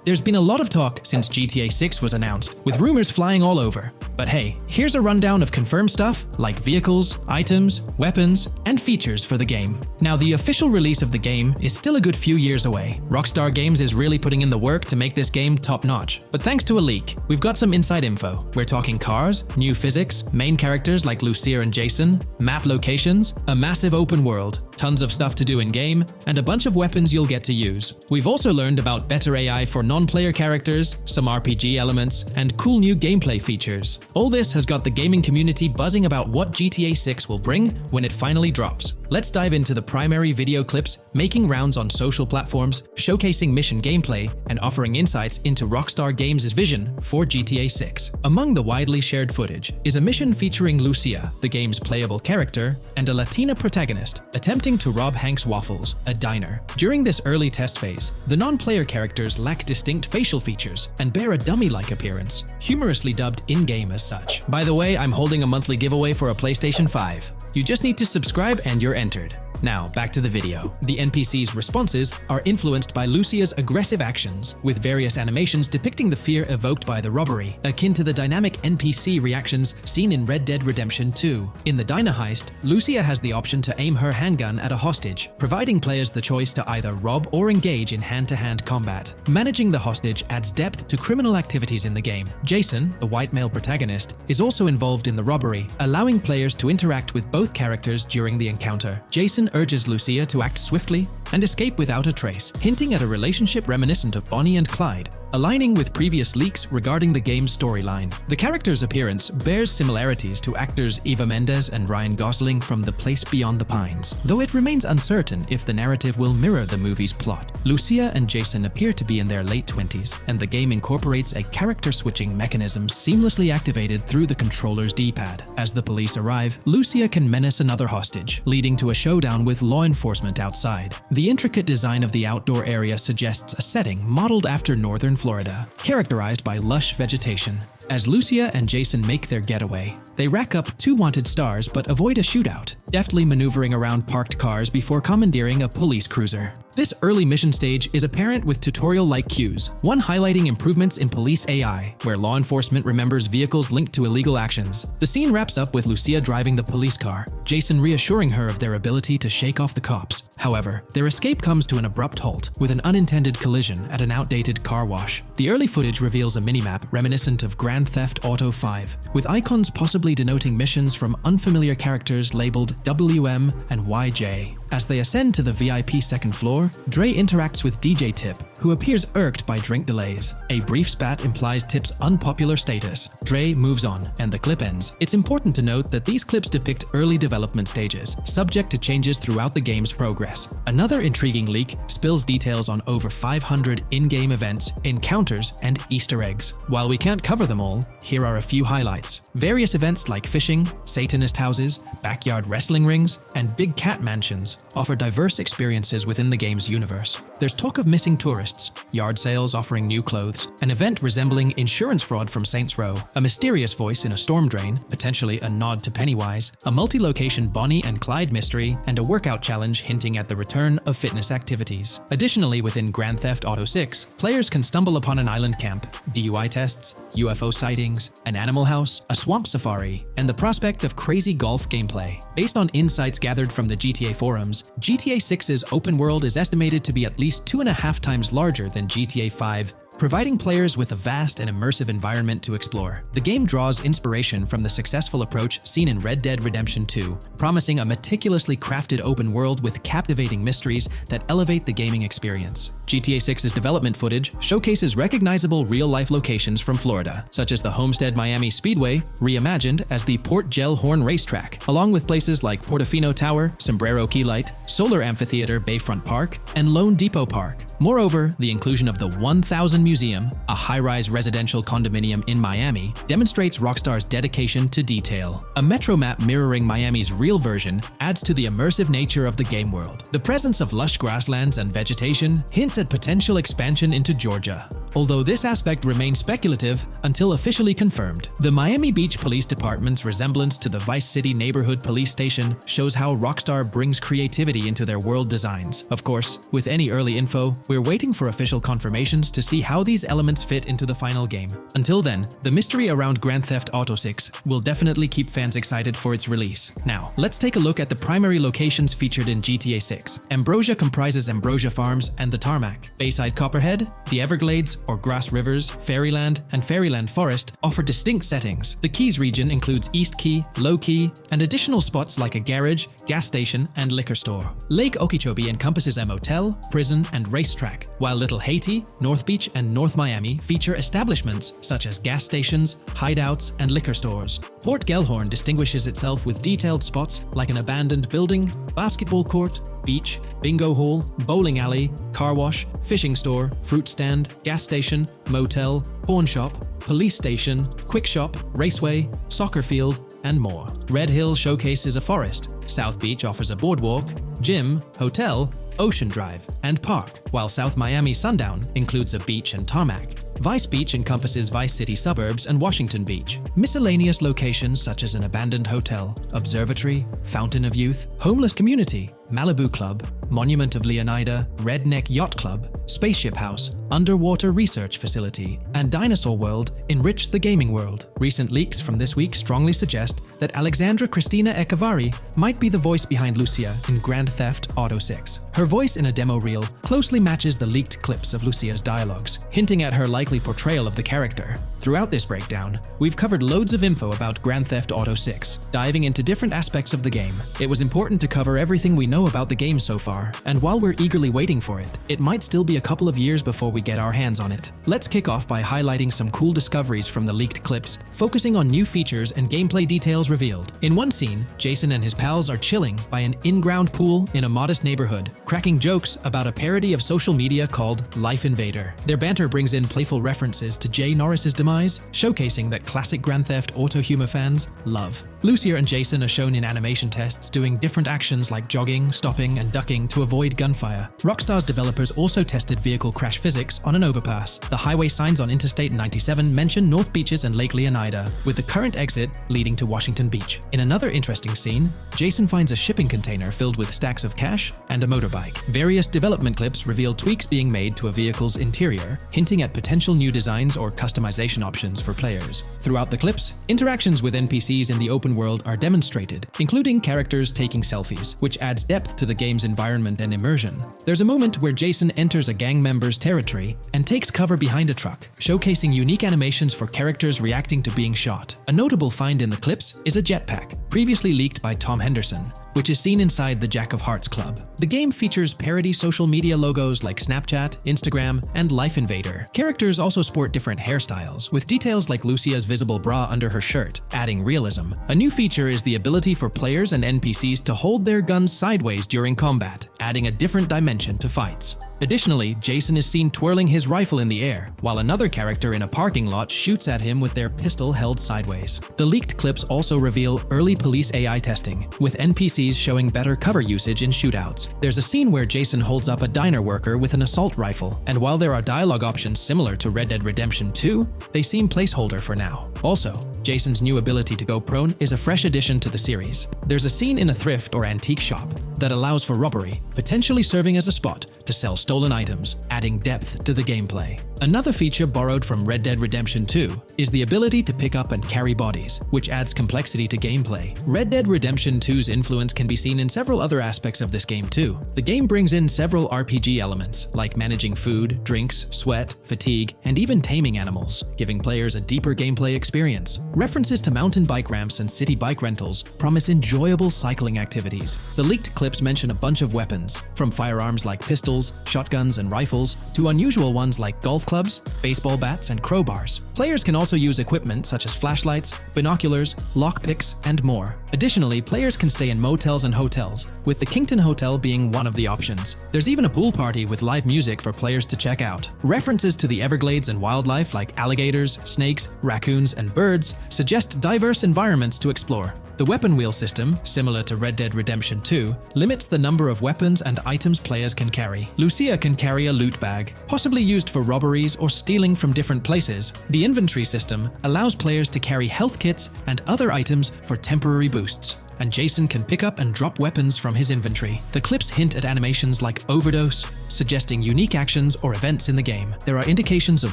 There's been a lot of talk since GTA 6 was announced, with rumors flying all over. But hey, here's a rundown of confirmed stuff like vehicles, items, weapons, and features for the game. Now, the official release of the game is still a good few years away. Rockstar Games is really putting in the work to make this game top-notch. But thanks to a leak, we've got some inside info. We're talking cars, new physics, main characters like Lucia and Jason, map locations, a massive open world, tons of stuff to do in-game, and a bunch of weapons you'll get to use. We've also learned about better AI for non-player characters, some RPG elements, and cool new gameplay features. All this has got the gaming community buzzing about what GTA 6 will bring when it finally drops. Let's dive into the primary video clips making rounds on social platforms, showcasing mission gameplay, and offering insights into Rockstar Games' vision for GTA 6. Among the widely shared footage is a mission featuring Lucia, the game's playable character, and a Latina protagonist attempting to rob Hank's Waffles, a diner. During this early test phase, the non-player characters lack distinct facial features and bear a dummy-like appearance, humorously dubbed in-game as such. By the way, I'm holding a monthly giveaway for a PlayStation 5. You just need to subscribe and you're entered. Now, back to the video. The NPC's responses are influenced by Lucia's aggressive actions, with various animations depicting the fear evoked by the robbery, akin to the dynamic NPC reactions seen in Red Dead Redemption 2. In the diner heist, Lucia has the option to aim her handgun at a hostage, providing players the choice to either rob or engage in hand-to-hand combat. Managing the hostage adds depth to criminal activities in the game. Jason, the white male protagonist, is also involved in the robbery, allowing players to interact with both characters during the encounter. Jason urges Lucia to act swiftly and escape without a trace, hinting at a relationship reminiscent of Bonnie and Clyde, aligning with previous leaks regarding the game's storyline. The character's appearance bears similarities to actors Eva Mendes and Ryan Gosling from The Place Beyond the Pines, though it remains uncertain if the narrative will mirror the movie's plot. Lucia and Jason appear to be in their late 20s, and the game incorporates a character switching mechanism seamlessly activated through the controller's D-pad. As the police arrive, Lucia can menace another hostage, leading to a showdown with law enforcement outside. The intricate design of the outdoor area suggests a setting modeled after northern Florida, characterized by lush vegetation. As Lucia and Jason make their getaway, they rack up 2 wanted stars but avoid a shootout, deftly maneuvering around parked cars before commandeering a police cruiser. This early mission stage is apparent with tutorial-like cues, one highlighting improvements in police AI, where law enforcement remembers vehicles linked to illegal actions. The scene wraps up with Lucia driving the police car, Jason reassuring her of their ability to shake off the cops. However, their escape comes to an abrupt halt, with an unintended collision at an outdated car wash. The early footage reveals a minimap reminiscent of Grand Theft Auto 5, with icons possibly denoting missions from unfamiliar characters labeled WM and YJ. As they ascend to the VIP second floor, Dre interacts with DJ Tip, who appears irked by drink delays. A brief spat implies Tip's unpopular status. Dre moves on, and the clip ends. It's important to note that these clips depict early development stages, subject to changes throughout the game's progress. Another intriguing leak spills details on over 500 in-game events, encounters, and Easter eggs. While we can't cover them all, here are a few highlights. Various events like fishing, Satanist houses, backyard wrestling rings, and big cat mansions offer diverse experiences within the game's universe. There's talk of missing tourists, yard sales offering new clothes, an event resembling insurance fraud from Saints Row, a mysterious voice in a storm drain, potentially a nod to Pennywise, a multi-location Bonnie and Clyde mystery, and a workout challenge hinting at the return of fitness activities. Additionally, within Grand Theft Auto 6, players can stumble upon an island camp, DUI tests, UFO sightings, an animal house, a swamp safari, and the prospect of crazy golf gameplay. Based on insights gathered from the GTA forums, GTA 6's open world is estimated to be at least 2.5 times larger than GTA 5, providing players with a vast and immersive environment to explore. The game draws inspiration from the successful approach seen in Red Dead Redemption 2, promising a meticulously crafted open world with captivating mysteries that elevate the gaming experience. GTA 6's development footage showcases recognizable real-life locations from Florida, such as the Homestead Miami Speedway, reimagined as the Port Gel-Horn Racetrack, along with places like Portofino Tower, Sombrero Key Light, Solar Amphitheater Bayfront Park, and Lone Depot Park. Moreover, the inclusion of the 1000 Museum, a high-rise residential condominium in Miami, demonstrates Rockstar's dedication to detail. A metro map mirroring Miami's real version adds to the immersive nature of the game world. The presence of lush grasslands and vegetation hints at potential expansion into Georgia. although this aspect remains speculative until officially confirmed. The Miami Beach Police Department's resemblance to the Vice City Neighborhood Police Station shows how Rockstar brings creativity into their world designs. Of course, with any early info, we're waiting for official confirmations to see how these elements fit into the final game. Until then, the mystery around Grand Theft Auto 6 will definitely keep fans excited for its release. Now, let's take a look at the primary locations featured in GTA 6. Ambrosia comprises Ambrosia Farms and the Tarmac. Bayside Copperhead, the Everglades or Grass Rivers, Fairyland, and Fairyland Forest offer distinct settings. The Keys region includes East Key, Low Key, and additional spots like a garage, gas station, and liquor store. Lake Okeechobee encompasses a motel, prison, and racetrack, while Little Haiti, North Beach, and North Miami feature establishments such as gas stations, hideouts, and liquor stores. Port Gellhorn distinguishes itself with detailed spots like an abandoned building, basketball court, beach, bingo hall, bowling alley, car wash, fishing store, fruit stand, gas station, motel, pawn shop, police station, quick shop, raceway, soccer field, and more. Red Hill showcases a forest. South Beach offers a boardwalk, gym, hotel, Ocean Drive, and park, while South Miami Sundown includes a beach and tarmac. Vice Beach encompasses Vice City suburbs and Washington Beach. Miscellaneous locations such as an abandoned hotel, observatory, Fountain of Youth, homeless community, Malibu Club, Monument of Leonida, Redneck Yacht Club, Spaceship House, Underwater Research Facility, and Dinosaur World enrich the gaming world. Recent leaks from this week strongly suggest that Alexandra Christina Echevarri might be the voice behind Lucia in Grand Theft Auto 6. Her voice in a demo reel closely matches the leaked clips of Lucia's dialogues, hinting at her likely portrayal of the character. Throughout this breakdown, we've covered loads of info about Grand Theft Auto 6, diving into different aspects of the game. It was important to cover everything we know about the game so far, and while we're eagerly waiting for it, it might still be a couple of years before we get our hands on it. Let's kick off by highlighting some cool discoveries from the leaked clips, focusing on new features and gameplay details revealed. In one scene, Jason and his pals are chilling by an in-ground pool in a modest neighborhood, cracking jokes about a parody of social media called Life Invader. Their banter brings in playful references to Jay Norris's demise, showcasing that classic Grand Theft Auto humor fans love. Lucia and Jason are shown in animation tests doing different actions like jogging, stopping, and ducking to avoid gunfire. Rockstar's developers also tested vehicle crash physics on an overpass. The highway signs on Interstate 97 mention North Beaches and Lake Leonida, with the current exit leading to Washington Beach. In another interesting scene, Jason finds a shipping container filled with stacks of cash and a motorbike. Various development clips reveal tweaks being made to a vehicle's interior, hinting at potential new designs or customization options for players. Throughout the clips, interactions with NPCs in the open world are demonstrated, including characters taking selfies, which adds depth to the game's environment and immersion. There's a moment where Jason enters a gang member's territory and takes cover behind a truck, showcasing unique animations for characters reacting to being shot. A notable find in the clips is a jetpack, previously leaked by Tom Henderson, which is seen inside the Jack of Hearts Club. The game features parody social media logos like Snapchat, Instagram, and Life Invader. Characters also sport different hairstyles, with details like Lucia's visible bra under her shirt, adding realism. A new feature is the ability for players and NPCs to hold their guns sideways during combat, adding a different dimension to fights. Additionally, Jason is seen twirling his rifle in the air, while another character in a parking lot shoots at him with their pistol held sideways. The leaked clips also reveal early police AI testing, with NPCs showing better cover usage in shootouts. There's a scene where Jason holds up a diner worker with an assault rifle, and while there are dialogue options similar to Red Dead Redemption 2, they seem placeholder for now. Also, Jason's new ability to go prone is a fresh addition to the series. There's a scene in a thrift or antique shop that allows for robbery, potentially serving as a spot to sell stolen items, adding depth to the gameplay. Another feature borrowed from Red Dead Redemption 2 is the ability to pick up and carry bodies, which adds complexity to gameplay. Red Dead Redemption 2's influence can be seen in several other aspects of this game too. The game brings in several RPG elements, like managing food, drinks, sweat, fatigue, and even taming animals, giving players a deeper gameplay experience. References to mountain bike ramps and city bike rentals promise enjoyable cycling activities. The leaked clips mention a bunch of weapons, from firearms like pistols, shotguns, and rifles, to unusual ones like golf clubs, baseball bats, and crowbars. Players can also use equipment such as flashlights, binoculars, lockpicks, and more. Additionally, players can stay in motels and hotels, with the Kington Hotel being one of the options. There's even a pool party with live music for players to check out. References to the Everglades and wildlife like alligators, snakes, raccoons, and birds suggest diverse environments to explore. The weapon wheel system, similar to Red Dead Redemption 2, limits the number of weapons and items players can carry. Lucia can carry a loot bag, possibly used for robberies or stealing from different places. The inventory system allows players to carry health kits and other items for temporary boosts, and Jason can pick up and drop weapons from his inventory. The clips hint at animations like overdose, suggesting unique actions or events in the game. There are indications of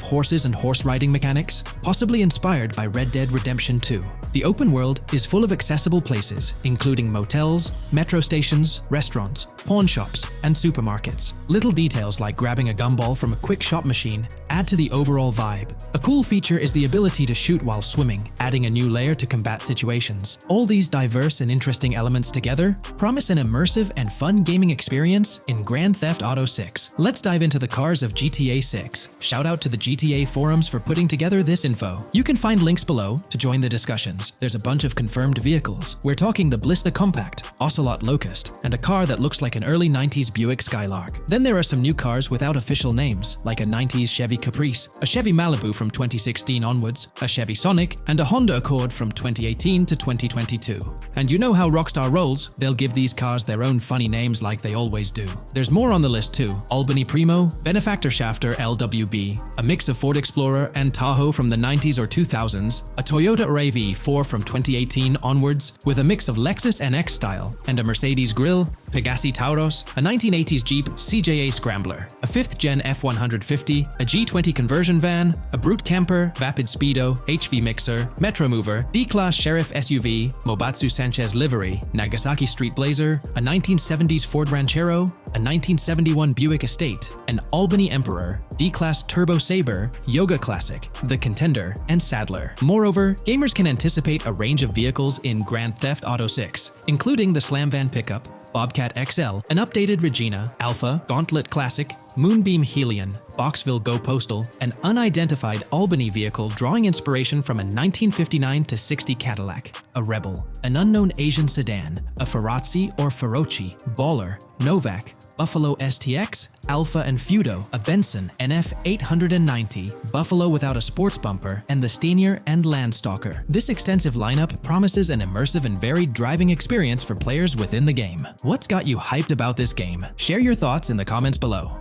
horses and horse riding mechanics, possibly inspired by Red Dead Redemption 2. The open world is full of accessible places, including motels, metro stations, restaurants, pawn shops, and supermarkets. Little details like grabbing a gumball from a quick shop machine add to the overall vibe. A cool feature is the ability to shoot while swimming, adding a new layer to combat situations. All these diverse and interesting elements together promise an immersive and fun gaming experience in Grand Theft Auto 6. Let's dive into the cars of GTA 6. Shout out to the GTA forums for putting together this info. You can find links below to join the discussions. There's a bunch of confirmed vehicles. We're talking the Blista Compact, Ocelot Locust, and a car that looks like an early 90s Buick Skylark. Then there are some new cars without official names, like a 90s Chevy Caprice, a Chevy Malibu from 2016 onwards, a Chevy Sonic, and a Honda Accord from 2018 to 2022. And you know how Rockstar rolls, they'll give these cars their own funny names like they always do. There's more on the list too. Albany Primo, Benefactor Shafter LWB, a mix of Ford Explorer and Tahoe from the 90s or 2000s, a Toyota RAV4 from 2018 onwards with a mix of Lexus NX style, and a Mercedes Grill, Pegassi Tauros, a 1980s Jeep CJA Scrambler, a 5th Gen F150, a G20 conversion van, a Brute Camper, Vapid Speedo, HV Mixer, Metro Mover, D-Class Sheriff SUV, Mobatsu Sanchez Livery, Nagasaki Street Blazer, a 1970s Ford Ranchero, a 1971 Buick Estate, an Albany Emperor, D-Class Turbo Sabre, Yoga Classic, the Contender, and Sadler. Moreover, gamers can anticipate a range of vehicles in Grand Theft Auto 6, including the Slam Van pickup, Bobcat XL, an updated Regina, Alpha, Gauntlet Classic, Moonbeam Helion, Boxville Go Postal, an unidentified Albany vehicle drawing inspiration from a 1959-60 Cadillac, a Rebel, an unknown Asian sedan, a Ferrazzi or Feroci, Baller, Novak, Buffalo STX, Alpha and Feudo, a Benson NF 890, Buffalo without a sports bumper, and the Stanier and Landstalker. This extensive lineup promises an immersive and varied driving experience for players within the game. What's got you hyped about this game? Share your thoughts in the comments below.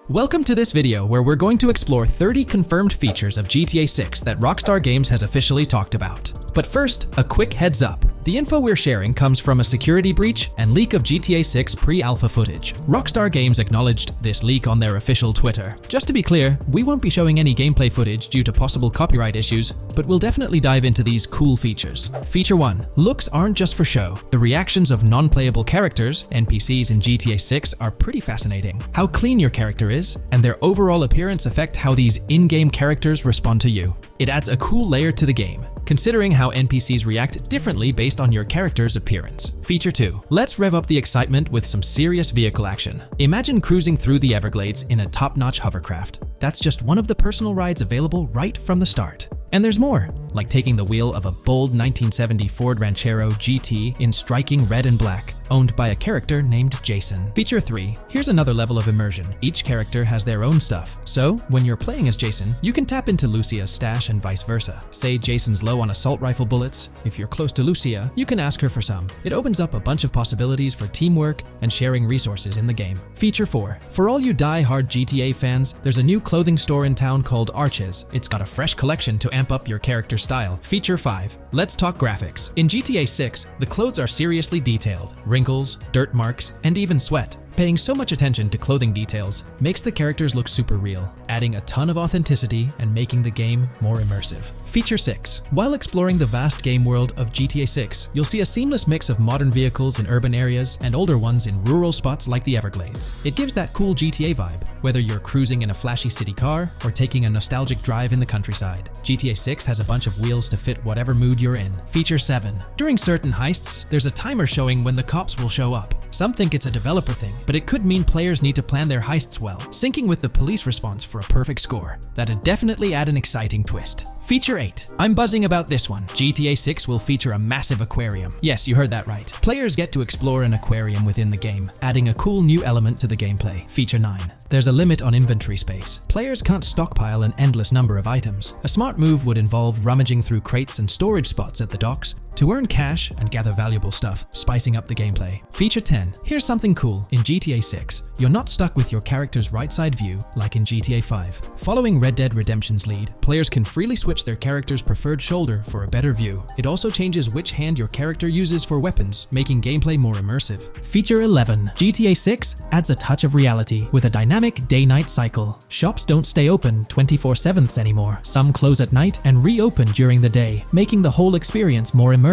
Welcome to this video where we're going to explore 30 confirmed features of GTA 6 that Rockstar Games has officially talked about. But first, a quick heads up. The info we're sharing comes from a security breach and leak of GTA 6 pre-alpha footage. Rockstar Games acknowledged this leak on their official Twitter. Just to be clear, we won't be showing any gameplay footage due to possible copyright issues, but we'll definitely dive into these cool features. Feature 1. Looks aren't just for show. The reactions of non-playable characters, NPCs in GTA 6, are pretty fascinating. How clean your character is, and their overall appearance affect how these in-game characters respond to you. It adds a cool layer to the game, considering how NPCs react differently based on your character's appearance. Feature 2. Let's rev up the excitement with some serious vehicle action. Imagine cruising through the Everglades in a top-notch hovercraft. That's just one of the personal rides available right from the start. And there's more, like taking the wheel of a bold 1970 Ford Ranchero GT in striking red and black, owned by a character named Jason. Feature 3. Here's another level of immersion. Each character has their own stuff, so when you're playing as Jason, you can tap into Lucia's stash and vice versa. Say Jason's low on assault rifle bullets. If you're close to Lucia, you can ask her for some. It opens up a bunch of possibilities for teamwork and sharing resources in the game. Feature 4. For all you die-hard GTA fans, there's a new clothing store in town called Arches. It's got a fresh collection to amp up your character's style. Feature 5. Let's talk graphics. In GTA 6, the clothes are seriously detailed. Wrinkles, dirt marks, and even sweat. Paying so much attention to clothing details makes the characters look super real, adding a ton of authenticity and making the game more immersive. Feature 6. While exploring the vast game world of GTA 6, you'll see a seamless mix of modern vehicles in urban areas and older ones in rural spots like the Everglades. It gives that cool GTA vibe, whether you're cruising in a flashy city car or taking a nostalgic drive in the countryside. GTA 6 has a bunch of wheels to fit whatever mood you're in. Feature 7. During certain heists, there's a timer showing when the cops will show up. Some think it's a developer thing, but it could mean players need to plan their heists well, syncing with the police response for a perfect score. That'd definitely add an exciting twist. Feature 8. I'm buzzing about this one. GTA 6 will feature a massive aquarium. Yes, you heard that right. Players get to explore an aquarium within the game, adding a cool new element to the gameplay. Feature 9. There's a limit on inventory space. Players can't stockpile an endless number of items. A smart move would involve rummaging through crates and storage spots at the docks to earn cash and gather valuable stuff, spicing up the gameplay. Feature 10. Here's something cool. In GTA 6, you're not stuck with your character's right side view like in GTA 5. Following Red Dead Redemption's lead, players can freely switch their character's preferred shoulder for a better view. It also changes which hand your character uses for weapons, making gameplay more immersive. Feature 11. GTA 6 adds a touch of reality with a dynamic day-night cycle. Shops don't stay open 24/7 anymore. Some close at night and reopen during the day, making the whole experience more immersive.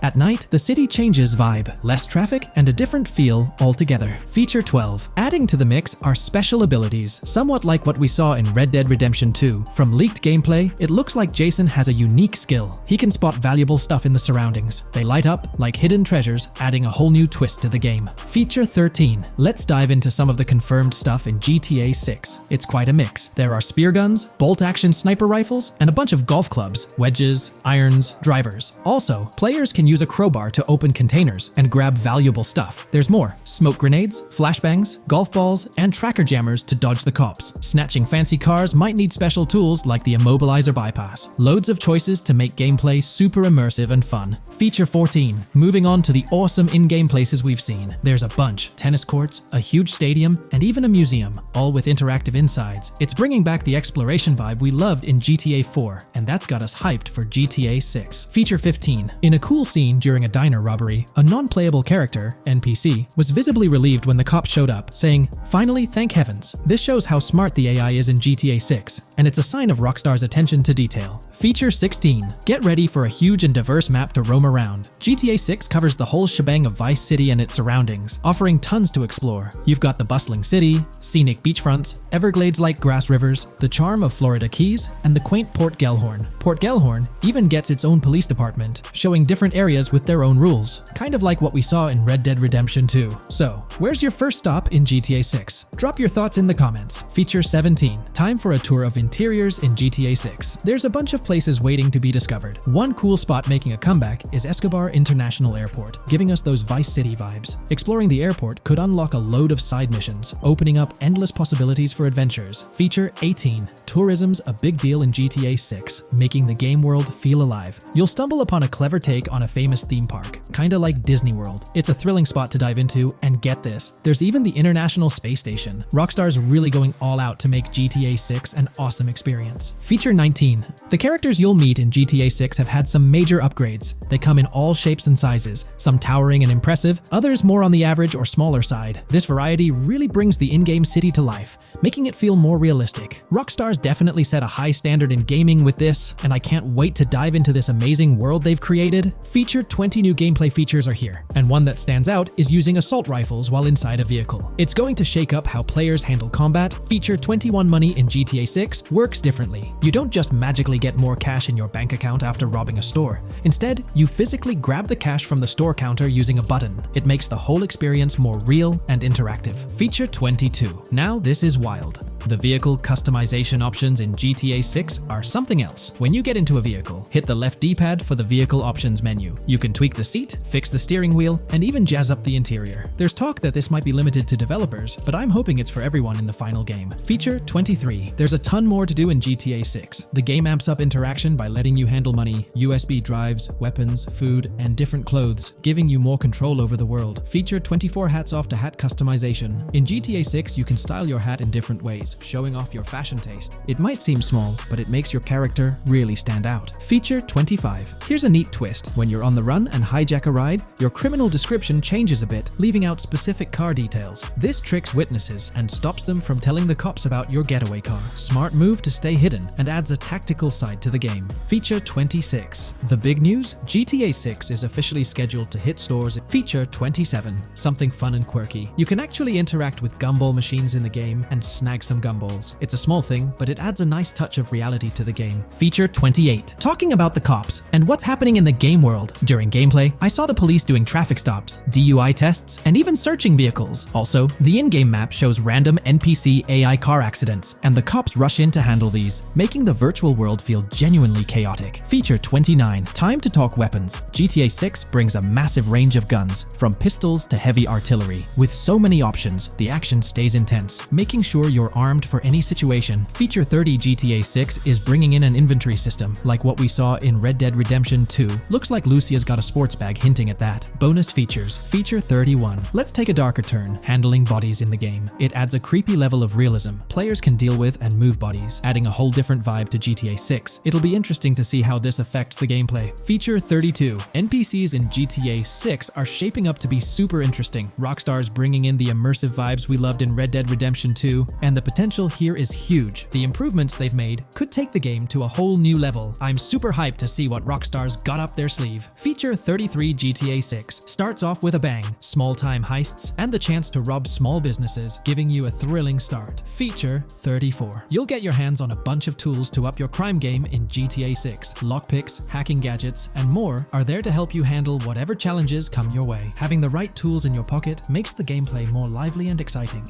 At night, the city changes vibe, less traffic, and a different feel altogether. Feature 12. Adding to the mix are special abilities, somewhat like what we saw in Red Dead Redemption 2. From leaked gameplay, it looks like Jason has a unique skill. He can spot valuable stuff in the surroundings. They light up like hidden treasures, adding a whole new twist to the game. Feature 13. Let's dive into some of the confirmed stuff in GTA 6. It's quite a mix. There are spear guns, bolt-action sniper rifles, and a bunch of golf clubs, wedges, irons, drivers. Also, players can use a crowbar to open containers and grab valuable stuff. There's more: smoke grenades, flashbangs, golf balls, and tracker jammers to dodge the cops. Snatching fancy cars might need special tools like the immobilizer bypass. Loads of choices to make gameplay super immersive and fun. Feature 14. Moving on to the awesome in-game places we've seen. There's a bunch: tennis courts, a huge stadium, and even a museum, all with interactive insides. It's bringing back the exploration vibe we loved in GTA 4, and that's got us hyped for GTA 6. Feature 15. In a cool scene during a diner robbery, a non-playable character, NPC, was visibly relieved when the cops showed up, saying, "Finally, thank heavens." This shows how smart the AI is in GTA 6, and it's a sign of Rockstar's attention to detail. Feature 16. Get ready for a huge and diverse map to roam around. GTA 6 covers the whole shebang of Vice City and its surroundings, offering tons to explore. You've got the bustling city, scenic beachfronts, Everglades-like grass rivers, the charm of Florida Keys, and the quaint Port Gellhorn. Port Gellhorn even gets its own police department, showing different areas with their own rules, kind of like what we saw in Red Dead Redemption 2. So, where's your first stop in GTA 6? Drop your thoughts in the comments. Feature 17. Time for a tour of interiors in GTA 6. There's a bunch of places waiting to be discovered. One cool spot making a comeback is Escobar International Airport, giving us those Vice City vibes. Exploring the airport could unlock a load of side missions, opening up endless possibilities for adventures. Feature 18. Tourism's a big deal in GTA 6, making the game world feel alive. You'll stumble upon a clever take on a famous theme park, kinda like Disney World. It's a thrilling spot to dive into, and get this, there's even the International Space Station. Rockstar's really going all out to make GTA 6 an awesome experience. Feature 19. The characters you'll meet in GTA 6 have had some major upgrades. They come in all shapes and sizes, some towering and impressive, others more on the average or smaller side. This variety really brings the in-game city to life, making it feel more realistic. Rockstar's definitely set a high standard in gaming with this, and I can't wait to dive into this amazing world they've created. Feature 20 new gameplay features are here, and one that stands out is using assault rifles while inside a vehicle. It's going to shake up how players handle combat. Feature 21 money in GTA 6 works differently. You don't just magically get more cash in your bank account after robbing a store. Instead, you physically grab the cash from the store counter using a button. It makes the whole experience more real and interactive. Feature 22. Now this is wild. The vehicle customization options in GTA 6 are something else. When you get into a vehicle, hit the left D-pad for the vehicle options menu. You can tweak the seat, fix the steering wheel, and even jazz up the interior. There's talk that this might be limited to developers, but I'm hoping it's for everyone in the final game. Feature 23. There's a ton more to do in GTA 6. The game amps up interaction by letting you handle money, USB drives, weapons, food, and different clothes, giving you more control over the world. Feature 24 hats off to hat customization. In GTA 6, you can style your hat in different ways, showing off your fashion taste. It might seem small, but it makes your character really stand out. Feature 25. Here's a neat twist. When you're on the run and hijack a ride, your criminal description changes a bit, leaving out specific car details. This tricks witnesses and stops them from telling the cops about your getaway car. Smart move to stay hidden and adds a tactical side to the game. Feature 26. The big news? GTA 6 is officially scheduled to hit stores. Feature 27. Something fun and quirky. You can actually interact with gumball machines in the game and snag some random gumballs. It's a small thing, but it adds a nice touch of reality to the game. Feature 28. Talking about the cops and what's happening in the game world. During gameplay, I saw the police doing traffic stops, DUI tests, and even searching vehicles. Also, the in-game map shows random NPC AI car accidents, and the cops rush in to handle these, making the virtual world feel genuinely chaotic. Feature 29. Time to talk weapons. GTA 6 brings a massive range of guns, from pistols to heavy artillery. With so many options, the action stays intense, making sure you're armed for any situation. Feature 30. GTA 6 is bringing in an inventory system, like what we saw in Red Dead Redemption 2. Looks like Lucia's got a sports bag hinting at that. Bonus features. Feature 31. Let's take a darker turn, handling bodies in the game. It adds a creepy level of realism players can deal with and move bodies, adding a whole different vibe to GTA 6. It'll be interesting to see how this affects the gameplay. Feature 32. NPCs in GTA 6 are shaping up to be super interesting. Rockstar's bringing in the immersive vibes we loved in Red Dead Redemption 2, and the potential here is huge. The improvements they've made could take the game to a whole new level. I'm super hyped to see what Rockstar's got up their sleeve. Feature 33. GTA 6 starts off with a bang, small-time heists, and the chance to rob small businesses, giving you a thrilling start. Feature 34. You'll get your hands on a bunch of tools to up your crime game in GTA 6. Lockpicks, hacking gadgets, and more are there to help you handle whatever challenges come your way. Having the right tools in your pocket makes the gameplay more lively and exciting.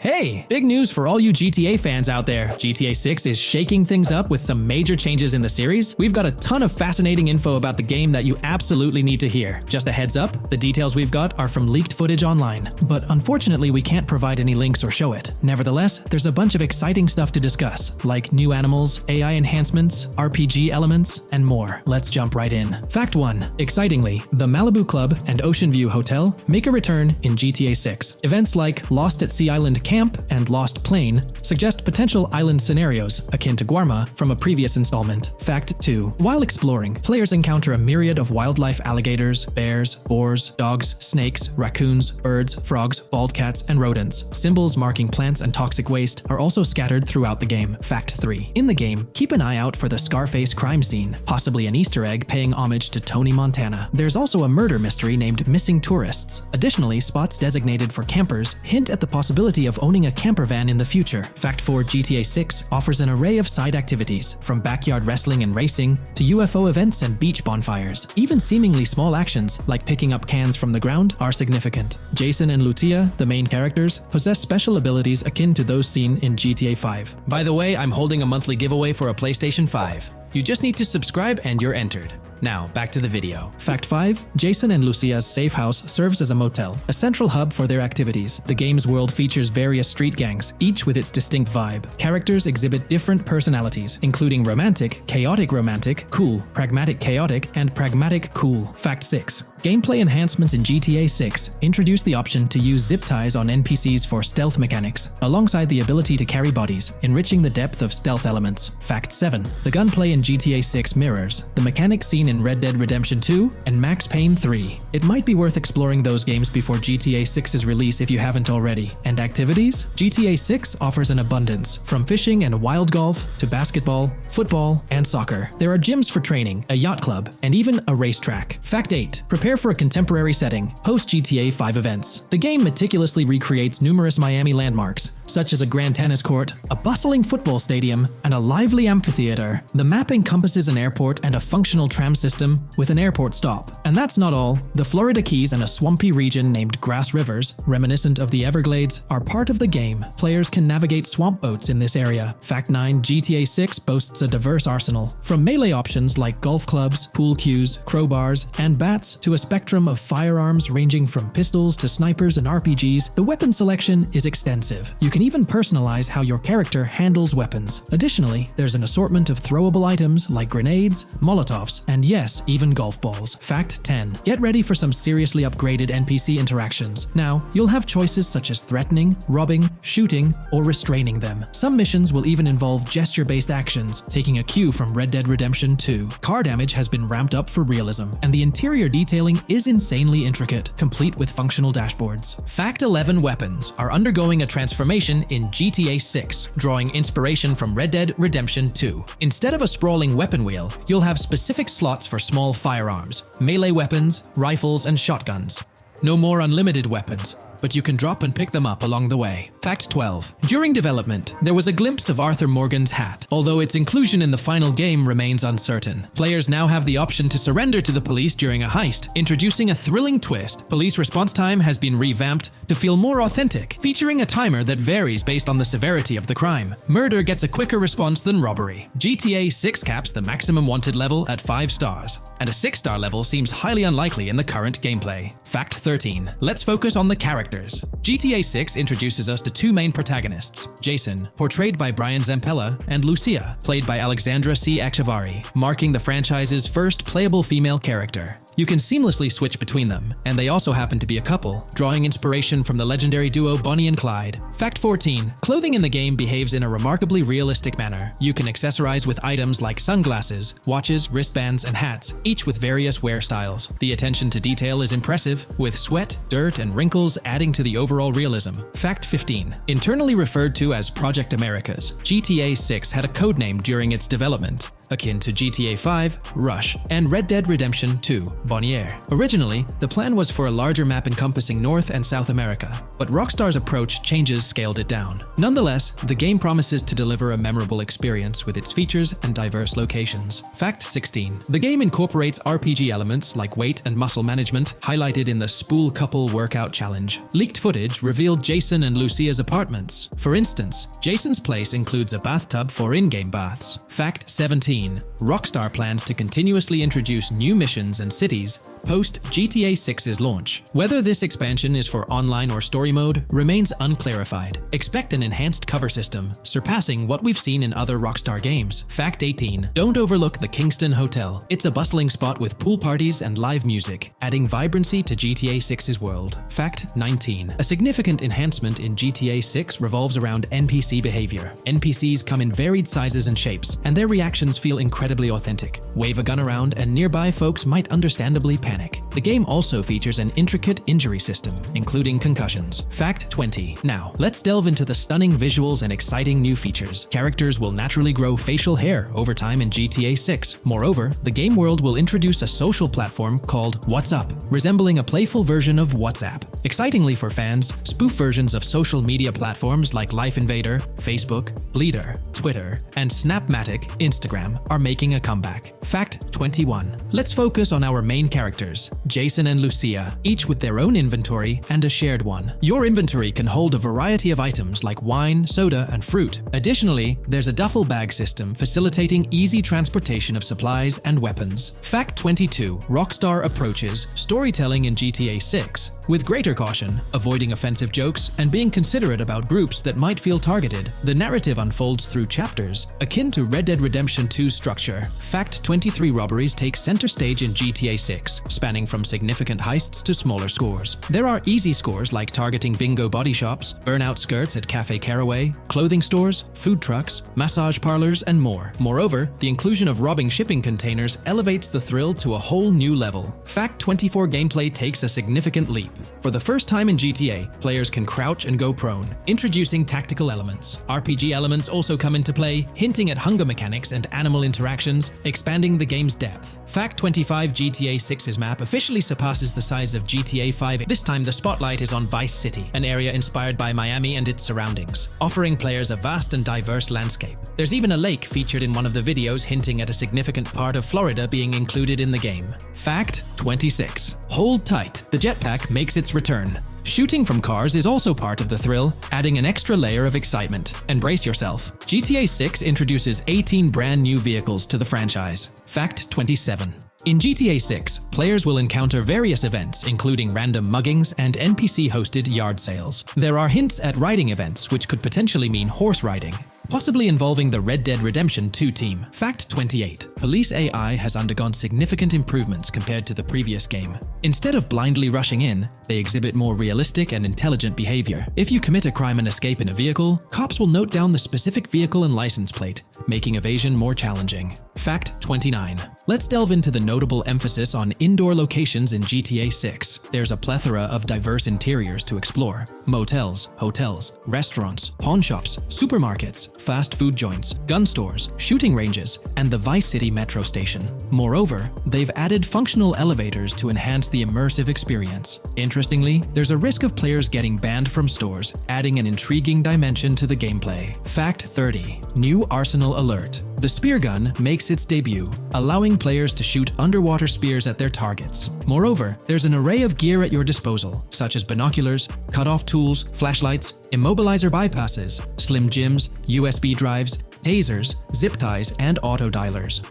Hey, big news for all you GTA fans out there. GTA 6 is shaking things up with some major changes in the series. We've got a ton of fascinating info about the game that you absolutely need to hear. Just a heads up, the details we've got are from leaked footage online, but unfortunately we can't provide any links or show it. Nevertheless, there's a bunch of exciting stuff to discuss, like new animals, AI enhancements, RPG elements, and more. Let's jump right in. Fact 1. Excitingly, the Malibu Club and Ocean View Hotel make a return in GTA 6. Events like Lost at Sea Island Camp and Lost Plane suggest potential island scenarios akin to Guarma from a previous installment. Fact 2. While exploring, players encounter a myriad of wildlife: alligators, bears, boars, dogs, snakes, raccoons, birds, frogs, bald cats, and rodents. Symbols marking plants and toxic waste are also scattered throughout the game. Fact 3. In the game, keep an eye out for the Scarface crime scene, possibly an Easter egg paying homage to Tony Montana. There's also a murder mystery named Missing Tourists. Additionally, spots designated for campers hint at the possibility of owning a camper van in the future. Fact 4. GTA 6 offers an array of side activities, from backyard wrestling and racing to UFO events and beach bonfires. Even seemingly small actions, like picking up cans from the ground, are significant. Jason and Lucia, the main characters, possess special abilities akin to those seen in GTA 5. By the way, I'm holding a monthly giveaway for a PlayStation 5. You just need to subscribe and you're entered. Now, back to the video. Fact 5. Jason and Lucia's safe house serves as a motel, a central hub for their activities. The game's world features various street gangs, each with its distinct vibe. Characters exhibit different personalities, including romantic, chaotic romantic, cool, pragmatic chaotic, and pragmatic cool. Fact 6. Gameplay enhancements in GTA 6 introduce the option to use zip ties on NPCs for stealth mechanics, alongside the ability to carry bodies, enriching the depth of stealth elements. Fact 7. The gunplay in GTA 6 mirrors the mechanics seen in Red Dead Redemption 2 and Max Payne 3. It might be worth exploring those games before GTA 6's release if you haven't already. And activities? GTA 6 offers an abundance, from fishing and wild golf to basketball, football, and soccer. There are gyms for training, a yacht club, and even a racetrack. Fact 8. Prepare for a contemporary setting, post-GTA 5 events. The game meticulously recreates numerous Miami landmarks, such as a grand tennis court, a bustling football stadium, and a lively amphitheater. The map encompasses an airport and a functional tram system with an airport stop. And that's not all. The Florida Keys and a swampy region named Grass Rivers, reminiscent of the Everglades, are part of the game. Players can navigate swamp boats in this area. Fact 9. GTA 6 boasts a diverse arsenal, from melee options like golf clubs, pool cues, crowbars, and bats to a spectrum of firearms ranging from pistols to snipers and RPGs. The weapon selection is extensive. You can even personalize how your character handles weapons. Additionally, there's an assortment of throwable items like grenades, Molotovs, and yes, even golf balls. Fact 10. Get ready for some seriously upgraded NPC interactions. Now, you'll have choices such as threatening, robbing, shooting, or restraining them. Some missions will even involve gesture-based actions, taking a cue from Red Dead Redemption 2. Car damage has been ramped up for realism, and the interior detailing is insanely intricate, complete with functional dashboards. Fact 11. Weapons are undergoing a transformation in GTA 6, drawing inspiration from Red Dead Redemption 2. Instead of a sprawling weapon wheel, you'll have specific slots for small firearms, melee weapons, rifles, and shotguns. No more unlimited weapons. but you can drop and pick them up along the way. Fact 12. During development, there was a glimpse of Arthur Morgan's hat, although its inclusion in the final game remains uncertain. Players now have the option to surrender to the police during a heist, introducing a thrilling twist. Police response time has been revamped to feel more authentic, featuring a timer that varies based on the severity of the crime. Murder gets a quicker response than robbery. GTA 6 caps the maximum wanted level at 5 stars, and a 6-star level seems highly unlikely in the current gameplay. Fact 13. Let's focus on the characters. GTA 6 introduces us to two main protagonists, Jason, portrayed by Brian Zampella, and Lucia, played by Alexandra C. Echevarri, marking the franchise's first playable female character. You can seamlessly switch between them, and they also happen to be a couple, drawing inspiration from the legendary duo Bonnie and Clyde. Fact 14. Clothing in the game behaves in a remarkably realistic manner. You can accessorize with items like sunglasses, watches, wristbands, and hats, each with various wear styles. The attention to detail is impressive, with sweat, dirt, and wrinkles adding to the overall realism. Fact 15. Internally referred to as Project Americas, GTA 6 had a codename during its development, akin to GTA 5, Rush, and Red Dead Redemption 2, Bonnier. Originally, the plan was for a larger map encompassing North and South America, but Rockstar's approach changes scaled it down. Nonetheless, the game promises to deliver a memorable experience with its features and diverse locations. Fact 16. The game incorporates RPG elements like weight and muscle management, highlighted in the Spool Couple Workout Challenge. Leaked footage revealed Jason and Lucia's apartments. For instance, Jason's place includes a bathtub for in-game baths. Fact 17. Rockstar plans to continuously introduce new missions and cities post GTA 6's launch. Whether this expansion is for online or story mode remains unclarified. Expect an enhanced cover system, surpassing what we've seen in other Rockstar games. Fact 18. Don't overlook the Kingston Hotel. It's a bustling spot with pool parties and live music, adding vibrancy to GTA 6's world. Fact 19. A significant enhancement in GTA 6 revolves around NPC behavior. NPCs come in varied sizes and shapes, and their reactions feel incredibly authentic. Wave a gun around and nearby folks might understandably panic. The game also features an intricate injury system, including concussions. Fact 20. Now, let's delve into the stunning visuals and exciting new features. Characters will naturally grow facial hair over time in GTA 6. Moreover, the game world will introduce a social platform called What's Up, resembling a playful version of WhatsApp. Excitingly for fans, spoof versions of social media platforms like Life Invader, Facebook, Bleeder, Twitter, and Snapmatic, Instagram, are making a comeback. Fact 21. Let's focus on our main characters, Jason and Lucia, each with their own inventory and a shared one. Your inventory can hold a variety of items like wine, soda, and fruit. Additionally, there's a duffel bag system facilitating easy transportation of supplies and weapons. Fact 22. Rockstar approaches storytelling in GTA 6 with greater caution, avoiding offensive jokes and being considerate about groups that might feel targeted. The narrative unfolds through chapters, akin to Red Dead Redemption 2's structure. Fact 23. Robberies take center stage in GTA 6, spanning from significant heists to smaller scores. There are easy scores like targeting bingo body shops, burnout skirts at Cafe Caraway, clothing stores, food trucks, massage parlors, and more. Moreover, the inclusion of robbing shipping containers elevates the thrill to a whole new level. Fact 24. Gameplay takes a significant leap. For the first time in GTA, players can crouch and go prone, introducing tactical elements. RPG elements also come into play, hinting at hunger mechanics and animal interactions, expanding the game's depth. Fact 25. GTA 6's map officially surpasses the size of GTA 5. This time the spotlight is on Vice City, an area inspired by Miami and its surroundings, offering players a vast and diverse landscape. There's even a lake featured in one of the videos, hinting at a significant part of Florida being included in the game. Fact 26. Hold tight, the jetpack makes its return. Shooting from cars is also part of the thrill, adding an extra layer of excitement. And brace yourself. GTA 6 introduces 18 brand new vehicles to the franchise. Fact 27. In GTA 6, players will encounter various events, including random muggings and NPC-hosted yard sales. There are hints at riding events, which could potentially mean horse riding, possibly involving the Red Dead Redemption 2 team. Fact 28. Police AI has undergone significant improvements compared to the previous game. Instead of blindly rushing in, they exhibit more realistic and intelligent behavior. If you commit a crime and escape in a vehicle, cops will note down the specific vehicle and license plate, making evasion more challenging. Fact 29. Let's delve into the notable emphasis on indoor locations in GTA 6. There's a plethora of diverse interiors to explore. Motels, hotels, restaurants, pawn shops, supermarkets, fast food joints, gun stores, shooting ranges, and the Vice City metro station. Moreover, they've added functional elevators to enhance the immersive experience. Interestingly, there's a risk of players getting banned from stores, adding an intriguing dimension to the gameplay. Fact 30. New Arsenal Alert. The spear gun makes its debut, allowing players to shoot underwater spears at their targets. Moreover, there's an array of gear at your disposal, such as binoculars, cut-off tools, flashlights, immobilizer bypasses, slim jims, USB drives, tasers, zip ties, and auto dialers.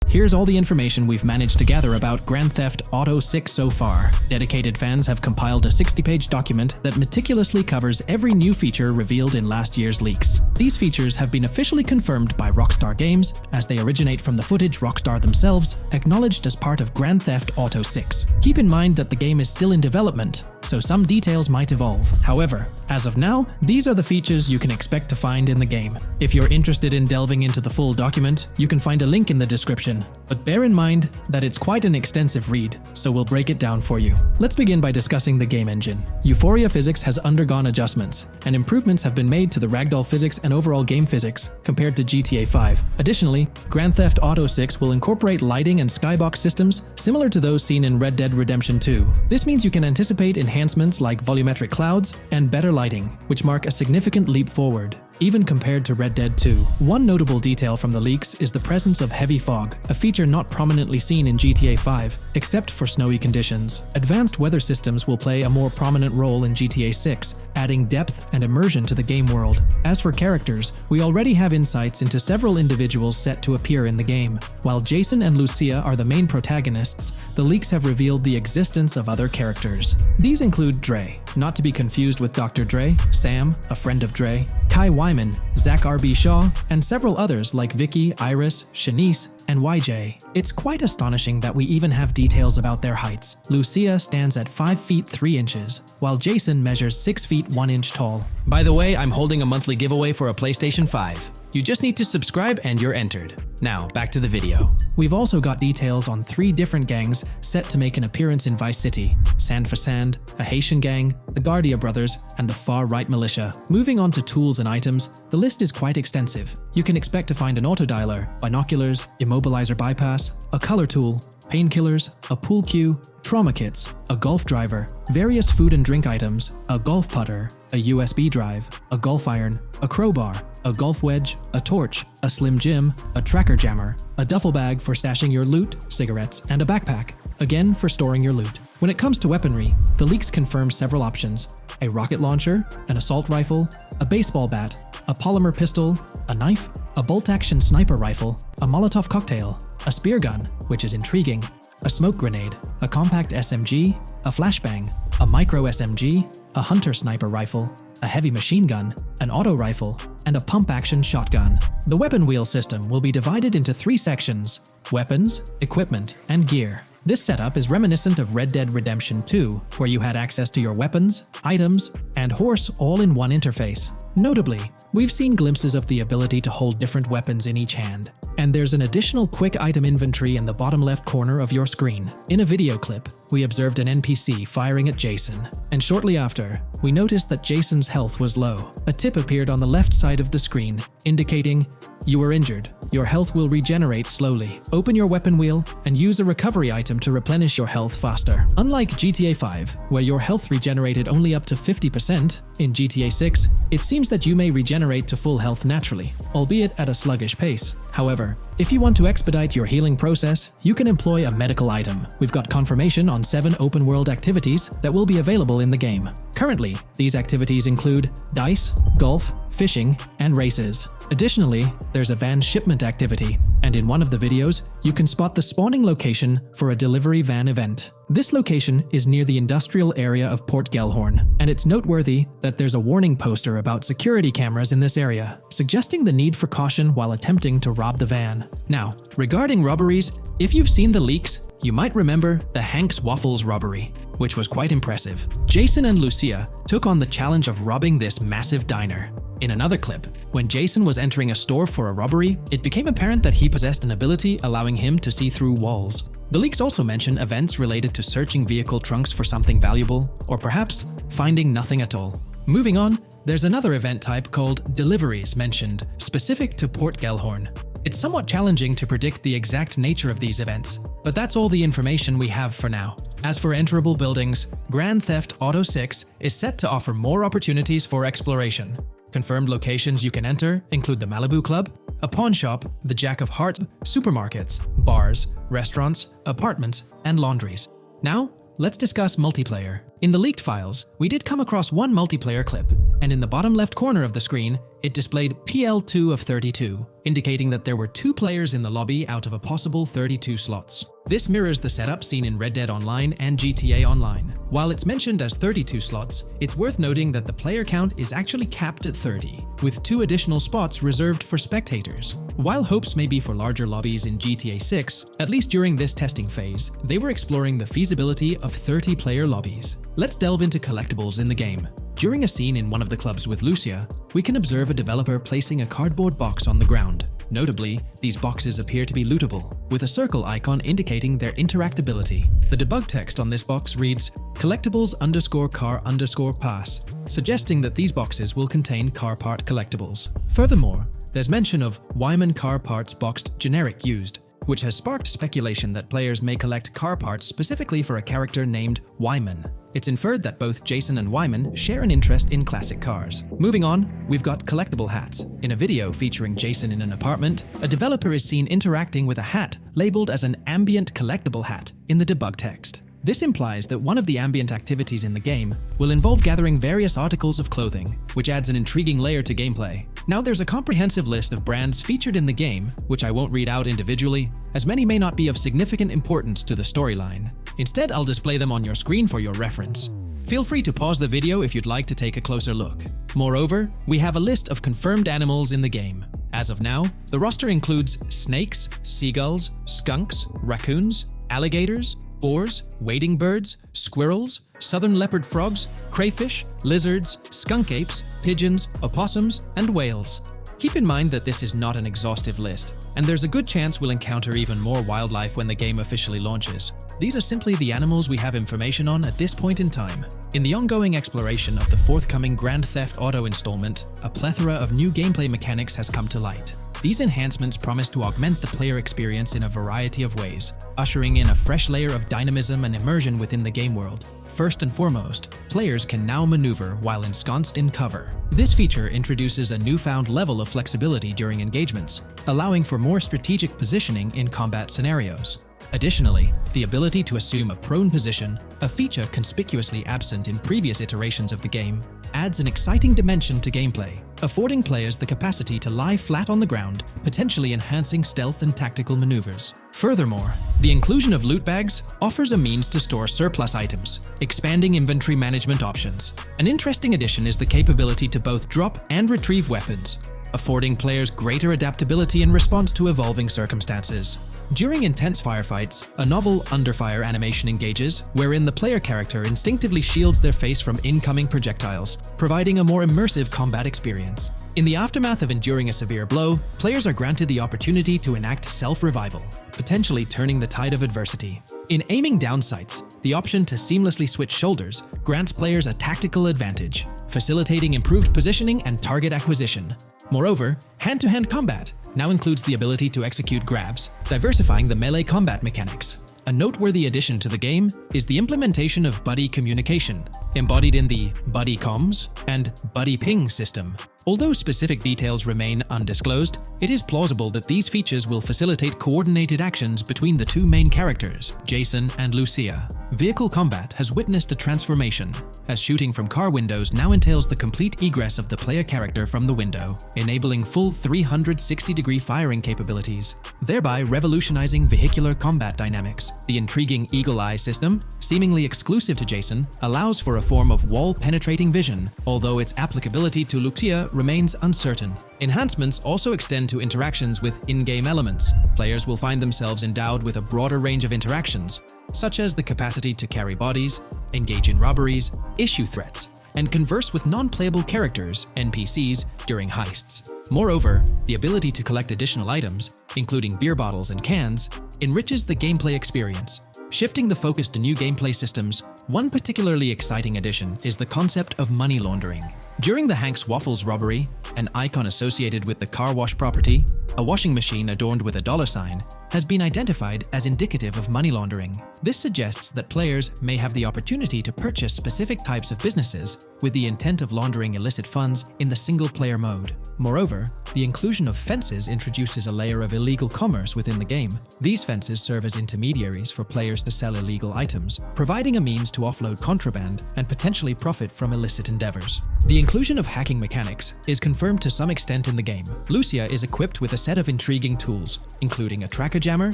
Here's all the information we've managed to gather about Grand Theft Auto 6 so far. Dedicated fans have compiled a 60-page document that meticulously covers every new feature revealed in last year's leaks. These features have been officially confirmed by Rockstar Games, as they originate from the footage Rockstar themselves, acknowledged as part of Grand Theft Auto 6. Keep in mind that the game is still in development, so some details might evolve. However, as of now, these are the features you can expect to find in the game. If you're interested in delving into the full document, you can find a link in the description. But bear in mind that it's quite an extensive read, so we'll break it down for you. Let's begin by discussing the game engine. Euphoria physics has undergone adjustments, and improvements have been made to the ragdoll physics and overall game physics compared to GTA 5. Additionally, Grand Theft Auto 6 will incorporate lighting and skybox systems similar to those seen in Red Dead Redemption 2. This means you can anticipate enhancements like volumetric clouds and better lighting, which mark a significant leap forward, even compared to Red Dead 2. One notable detail from the leaks is the presence of heavy fog, a feature not prominently seen in GTA 5, except for snowy conditions. Advanced weather systems will play a more prominent role in GTA 6, adding depth and immersion to the game world. As for characters, we already have insights into several individuals set to appear in the game. While Jason and Lucia are the main protagonists, the leaks have revealed the existence of other characters. These include Dre, not to be confused with Dr. Dre, Sam, a friend of Dre, Kai Wyman, Zach R.B. Shaw, and several others like Vicky, Iris, Shanice, and YJ. It's quite astonishing that we even have details about their heights. Lucia stands at 5 feet 3 inches, while Jason measures 6 feet 1 inch tall. By the way, I'm holding a monthly giveaway for a PlayStation 5. You just need to subscribe and you're entered. Now, back to the video. We've also got details on 3 different gangs set to make an appearance in Vice City: Sand for Sand, a Haitian gang, the Guardia Brothers, and the Far-Right Militia. Moving on to tools and items, the list is quite extensive. You can expect to find an auto dialer, binoculars, immobilizer bypass, a color tool, painkillers, a pool cue, trauma kits, a golf driver, various food and drink items, a golf putter, a USB drive, a golf iron, a crowbar, a golf wedge, a torch, a slim jim, a tracker jammer, a duffel bag for stashing your loot, cigarettes, and a backpack, again for storing your loot. When it comes to weaponry, the leaks confirm several options: a rocket launcher, an assault rifle, a baseball bat, a polymer pistol, a knife, a bolt-action sniper rifle, a Molotov cocktail, a spear gun, which is intriguing, a smoke grenade, a compact SMG, a flashbang, a micro SMG, a hunter sniper rifle, a heavy machine gun, an auto rifle, and a pump-action shotgun. The weapon wheel system will be divided into 3 sections: weapons, equipment, and gear. This setup is reminiscent of Red Dead Redemption 2, where you had access to your weapons, items, and horse all in one interface. Notably, we've seen glimpses of the ability to hold different weapons in each hand, and there's an additional quick item inventory in the bottom left corner of your screen. In a video clip, we observed an NPC firing at Jason, and shortly after, we noticed that Jason's health was low. A tip appeared on the left side of the screen, indicating, "You were injured. Your health will regenerate slowly. Open your weapon wheel and use a recovery item to replenish your health faster." Unlike GTA 5, where your health regenerated only up to 50%, in GTA 6, it seems that you may regenerate to full health naturally, albeit at a sluggish pace. However, if you want to expedite your healing process, you can employ a medical item. We've got confirmation on 7 open-world activities that will be available in the game. Currently, these activities include dice, golf, fishing, and races. Additionally, there's a van shipment activity, and in one of the videos, you can spot the spawning location for a delivery van event. This location is near the industrial area of Port Gellhorn, and it's noteworthy that there's a warning poster about security cameras in this area, suggesting the need for caution while attempting to rob the van. Now, regarding robberies, if you've seen the leaks, you might remember the Hank's Waffles robbery. which was quite impressive. Jason and Lucia took on the challenge of robbing this massive diner. In another clip, when Jason was entering a store for a robbery, it became apparent that he possessed an ability allowing him to see through walls. The leaks also mention events related to searching vehicle trunks for something valuable, or perhaps finding nothing at all. Moving on, there's another event type called deliveries mentioned, specific to Port Gellhorn. It's somewhat challenging to predict the exact nature of these events, but that's all the information we have for now. As for enterable buildings, Grand Theft Auto 6 is set to offer more opportunities for exploration. Confirmed locations you can enter include the Malibu Club, a pawn shop, the Jack of Hearts, supermarkets, bars, restaurants, apartments, and laundries. Now, let's discuss multiplayer. In the leaked files, we did come across one multiplayer clip, and in the bottom left corner of the screen, it displayed PL2 of 32, indicating that there were 2 players in the lobby out of a possible 32 slots. This mirrors the setup seen in Red Dead Online and GTA Online. While it's mentioned as 32 slots, it's worth noting that the player count is actually capped at 30, with 2 additional spots reserved for spectators. While hopes may be for larger lobbies in GTA 6, at least during this testing phase, they were exploring the feasibility of 30-player lobbies. Let's delve into collectibles in the game. During a scene in one of the clubs with Lucia, we can observe a developer placing a cardboard box on the ground. Notably, these boxes appear to be lootable, with a circle icon indicating their interactability. The debug text on this box reads, collectibles_car_pass, suggesting that these boxes will contain car part collectibles. Furthermore, there's mention of Wyman car parts boxed generic used, which has sparked speculation that players may collect car parts specifically for a character named Wyman. It's inferred that both Jason and Wyman share an interest in classic cars. Moving on, we've got collectible hats. In a video featuring Jason in an apartment, a developer is seen interacting with a hat labeled as an ambient collectible hat in the debug text. This implies that one of the ambient activities in the game will involve gathering various articles of clothing, which adds an intriguing layer to gameplay. Now there's a comprehensive list of brands featured in the game, which I won't read out individually, as many may not be of significant importance to the storyline. Instead, I'll display them on your screen for your reference. Feel free to pause the video if you'd like to take a closer look. Moreover, we have a list of confirmed animals in the game. As of now, the roster includes snakes, seagulls, skunks, raccoons, alligators, boars, wading birds, squirrels, southern leopard frogs, crayfish, lizards, skunk apes, pigeons, opossums, and whales. Keep in mind that this is not an exhaustive list, and there's a good chance we'll encounter even more wildlife when the game officially launches. These are simply the animals we have information on at this point in time. In the ongoing exploration of the forthcoming Grand Theft Auto installment, a plethora of new gameplay mechanics has come to light. These enhancements promise to augment the player experience in a variety of ways, ushering in a fresh layer of dynamism and immersion within the game world. First and foremost, players can now maneuver while ensconced in cover. This feature introduces a newfound level of flexibility during engagements, allowing for more strategic positioning in combat scenarios. Additionally, the ability to assume a prone position, a feature conspicuously absent in previous iterations of the game, adds an exciting dimension to gameplay, affording players the capacity to lie flat on the ground, potentially enhancing stealth and tactical maneuvers. Furthermore, the inclusion of loot bags offers a means to store surplus items, expanding inventory management options. An interesting addition is the capability to both drop and retrieve weapons, affording players greater adaptability in response to evolving circumstances. During intense firefights, a novel under-fire animation engages, wherein the player character instinctively shields their face from incoming projectiles, providing a more immersive combat experience. In the aftermath of enduring a severe blow, players are granted the opportunity to enact self-revival, potentially turning the tide of adversity. In aiming down sights, the option to seamlessly switch shoulders grants players a tactical advantage, facilitating improved positioning and target acquisition. Moreover, hand-to-hand combat now includes the ability to execute grabs, diversifying the melee combat mechanics. A noteworthy addition to the game is the implementation of buddy communication, embodied in the Buddy Comms and Buddy Ping system. Although specific details remain undisclosed, it is plausible that these features will facilitate coordinated actions between the two main characters, Jason and Lucia. Vehicle combat has witnessed a transformation, as shooting from car windows now entails the complete egress of the player character from the window, enabling full 360-degree firing capabilities, thereby revolutionizing vehicular combat dynamics. The intriguing Eagle Eye system, seemingly exclusive to Jason, allows for a form of wall-penetrating vision, although its applicability to Lucia remains uncertain. Enhancements also extend to interactions with in-game elements. Players will find themselves endowed with a broader range of interactions, such as the capacity to carry bodies, engage in robberies, issue threats, and converse with non-playable characters, NPCs, during heists. Moreover, the ability to collect additional items, including beer bottles and cans, enriches the gameplay experience. Shifting the focus to new gameplay systems, one particularly exciting addition is the concept of money laundering. During the Hank's Waffles robbery, an icon associated with the car wash property, a washing machine adorned with a $sign, has been identified as indicative of money laundering. This suggests that players may have the opportunity to purchase specific types of businesses with the intent of laundering illicit funds in the single-player mode. Moreover, the inclusion of fences introduces a layer of illegal commerce within the game. These fences serve as intermediaries for players to sell illegal items, providing a means to offload contraband and potentially profit from illicit endeavors. The inclusion of hacking mechanics is confirmed to some extent in the game. Lucia is equipped with a set of intriguing tools, including a tracker jammer,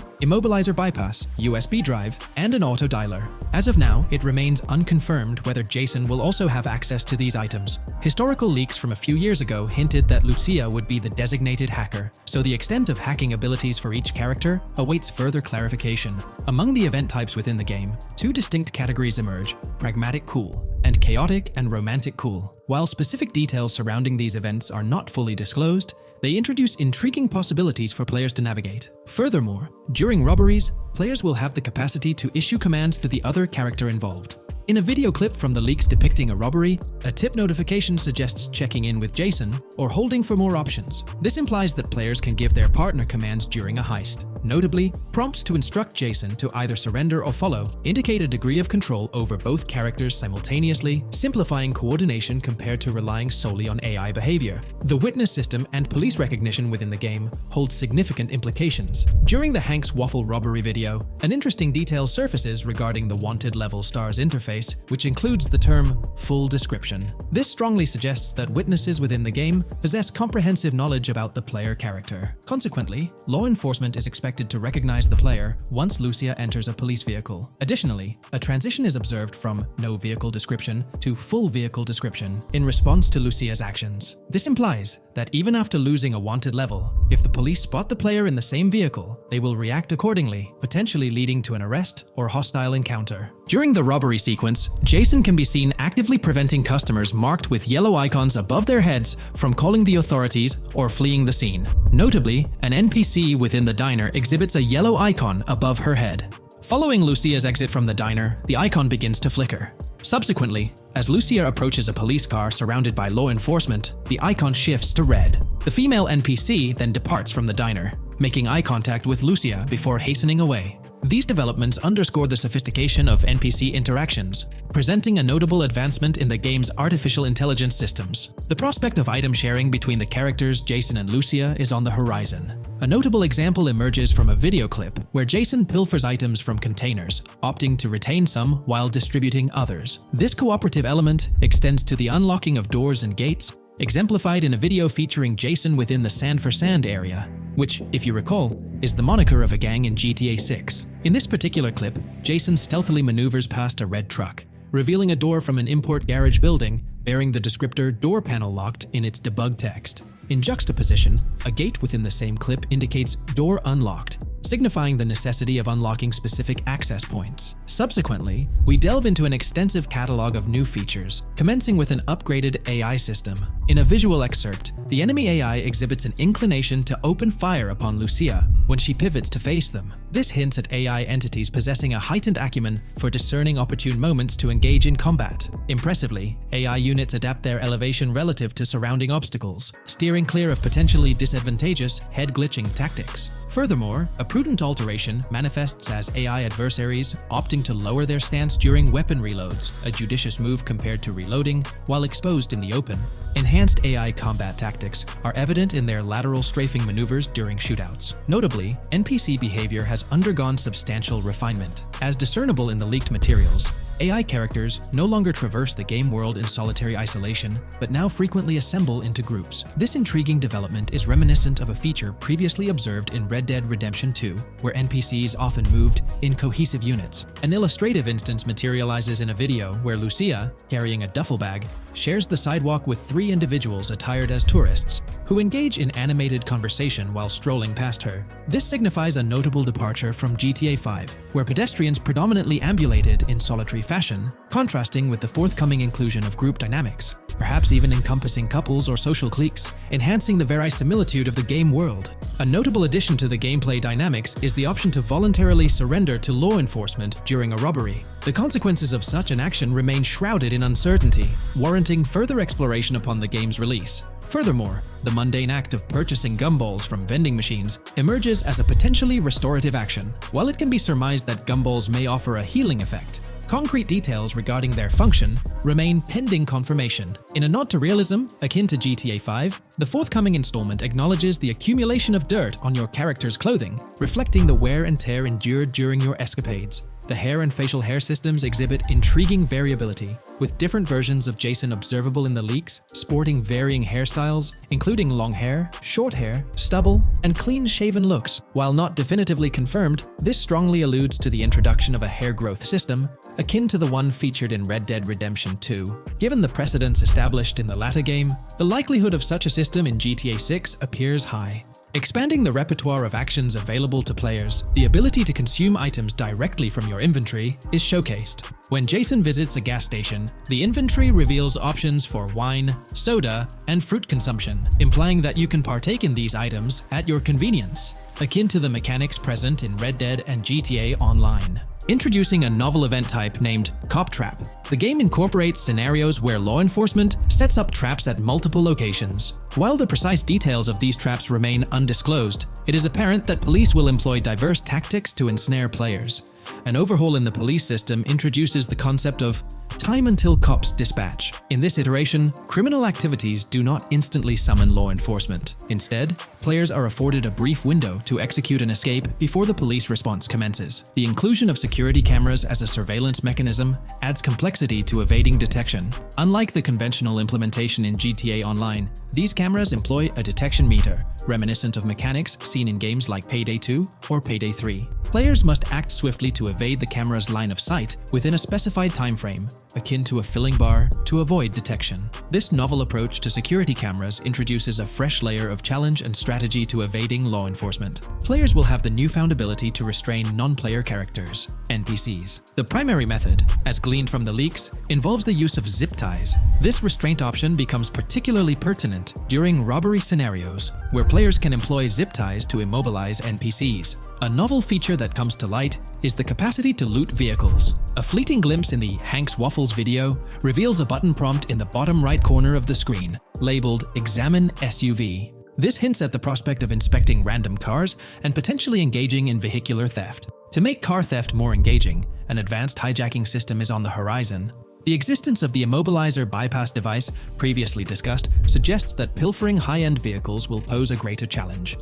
immobilizer bypass, USB drive, and an auto dialer. As of now, it remains unconfirmed whether Jason will also have access to these items. Historical leaks from a few years ago hinted that Lucia would be the designated hacker, so the extent of hacking abilities for each character awaits further clarification. Among the event types within the game, two distinct categories emerge: pragmatic cool and chaotic and romantic cool. While specific details surrounding these events are not fully disclosed, they introduce intriguing possibilities for players to navigate. Furthermore, during robberies, players will have the capacity to issue commands to the other character involved. In a video clip from the leaks depicting a robbery, a tip notification suggests checking in with Jason or holding for more options. This implies that players can give their partner commands during a heist. Notably, prompts to instruct Jason to either surrender or follow indicate a degree of control over both characters simultaneously, simplifying coordination compared to relying solely on AI behavior. The witness system and police recognition within the game hold significant implications. During the Hank's Waffle robbery video, an interesting detail surfaces regarding the wanted level stars interface, which includes the term full description. This strongly suggests that witnesses within the game possess comprehensive knowledge about the player character. Consequently, law enforcement is expected to recognize the player once Lucia enters a police vehicle. Additionally, a transition is observed from no vehicle description to full vehicle description in response to Lucia's actions. This implies that even after losing a wanted level, if the police spot the player in the same vehicle, they will react accordingly, potentially leading to an arrest or hostile encounter. During the robbery sequence, Jason can be seen actively preventing customers marked with yellow icons above their heads from calling the authorities or fleeing the scene. Notably, an NPC within the diner exhibits a yellow icon above her head. Following Lucia's exit from the diner, the icon begins to flicker. Subsequently, as Lucia approaches a police car surrounded by law enforcement, the icon shifts to red. The female NPC then departs from the diner, making eye contact with Lucia before hastening away. These developments underscore the sophistication of NPC interactions, presenting a notable advancement in the game's artificial intelligence systems. The prospect of item sharing between the characters Jason and Lucia is on the horizon. A notable example emerges from a video clip where Jason pilfers items from containers, opting to retain some while distributing others. This cooperative element extends to the unlocking of doors and gates, exemplified in a video featuring Jason within the Sand for Sand area, which, if you recall, is the moniker of a gang in GTA 6. In this particular clip, Jason stealthily maneuvers past a red truck, revealing a door from an import garage building bearing the descriptor "door panel locked" in its debug text. In juxtaposition, a gate within the same clip indicates "door unlocked," signifying the necessity of unlocking specific access points. Subsequently, we delve into an extensive catalog of new features, commencing with an upgraded AI system. In a visual excerpt, the enemy AI exhibits an inclination to open fire upon Lucia when she pivots to face them. This hints at AI entities possessing a heightened acumen for discerning opportune moments to engage in combat. Impressively, AI units adapt their elevation relative to surrounding obstacles, steering clear of potentially disadvantageous head-glitching tactics. Furthermore, a prudent alteration manifests as AI adversaries opting to lower their stance during weapon reloads, a judicious move compared to reloading while exposed in the open. Enhanced AI combat tactics are evident in their lateral strafing maneuvers during shootouts. Notably, NPC behavior has undergone substantial refinement. As discernible in the leaked materials, AI characters no longer traverse the game world in solitary isolation, but now frequently assemble into groups. This intriguing development is reminiscent of a feature previously observed in Red Dead Redemption 2, where NPCs often moved in cohesive units. An illustrative instance materializes in a video where Lucia, carrying a duffel bag, shares the sidewalk with 3 individuals attired as tourists, who engage in animated conversation while strolling past her. This signifies a notable departure from GTA 5, where pedestrians predominantly ambulated in solitary fashion, contrasting with the forthcoming inclusion of group dynamics, perhaps even encompassing couples or social cliques, enhancing the verisimilitude of the game world. A notable addition to the gameplay dynamics is the option to voluntarily surrender to law enforcement during a robbery. The consequences of such an action remain shrouded in uncertainty, warranting further exploration upon the game's release. Furthermore, the mundane act of purchasing gumballs from vending machines emerges as a potentially restorative action. While it can be surmised that gumballs may offer a healing effect, concrete details regarding their function remain pending confirmation. In a nod to realism, akin to GTA 5, the forthcoming installment acknowledges the accumulation of dirt on your character's clothing, reflecting the wear and tear endured during your escapades. The hair and facial hair systems exhibit intriguing variability, with different versions of Jason observable in the leaks, sporting varying hairstyles, including long hair, short hair, stubble, and clean-shaven looks. While not definitively confirmed, this strongly alludes to the introduction of a hair growth system, akin to the one featured in Red Dead Redemption 2. Given the precedents established in the latter game, the likelihood of such a system in GTA 6 appears high. Expanding the repertoire of actions available to players, the ability to consume items directly from your inventory is showcased. When Jason visits a gas station, the inventory reveals options for wine, soda, and fruit consumption, implying that you can partake in these items at your convenience, akin to the mechanics present in Red Dead and GTA Online. Introducing a novel event type named Cop Trap, the game incorporates scenarios where law enforcement sets up traps at multiple locations. While the precise details of these traps remain undisclosed, it is apparent that police will employ diverse tactics to ensnare players. An overhaul in the police system introduces the concept of time until cops dispatch. In this iteration, criminal activities do not instantly summon law enforcement. Instead, players are afforded a brief window to execute an escape before the police response commences. The inclusion of security cameras as a surveillance mechanism adds complexity to evading detection. Unlike the conventional implementation in GTA Online, these cameras employ a detection meter, reminiscent of mechanics seen in games like Payday 2 or Payday 3. Players must act swiftly to evade the camera's line of sight within a specified time frame, akin to a filling bar, to avoid detection. This novel approach to security cameras introduces a fresh layer of challenge and strategy to evading law enforcement. Players will have the newfound ability to restrain non-player characters, NPCs. The primary method, as gleaned from the leaks, involves the use of zip ties. This restraint option becomes particularly pertinent during robbery scenarios, where players can employ zip ties to immobilize NPCs. A novel feature that comes to light is the capacity to loot vehicles. A fleeting glimpse in the Hank's Waffles video reveals a button prompt in the bottom right corner of the screen, labeled Examine SUV. This hints at the prospect of inspecting random cars and potentially engaging in vehicular theft. To make car theft more engaging, an advanced hijacking system is on the horizon. The existence of the Immobilizer bypass device, previously discussed, suggests that pilfering high-end vehicles will pose a greater challenge.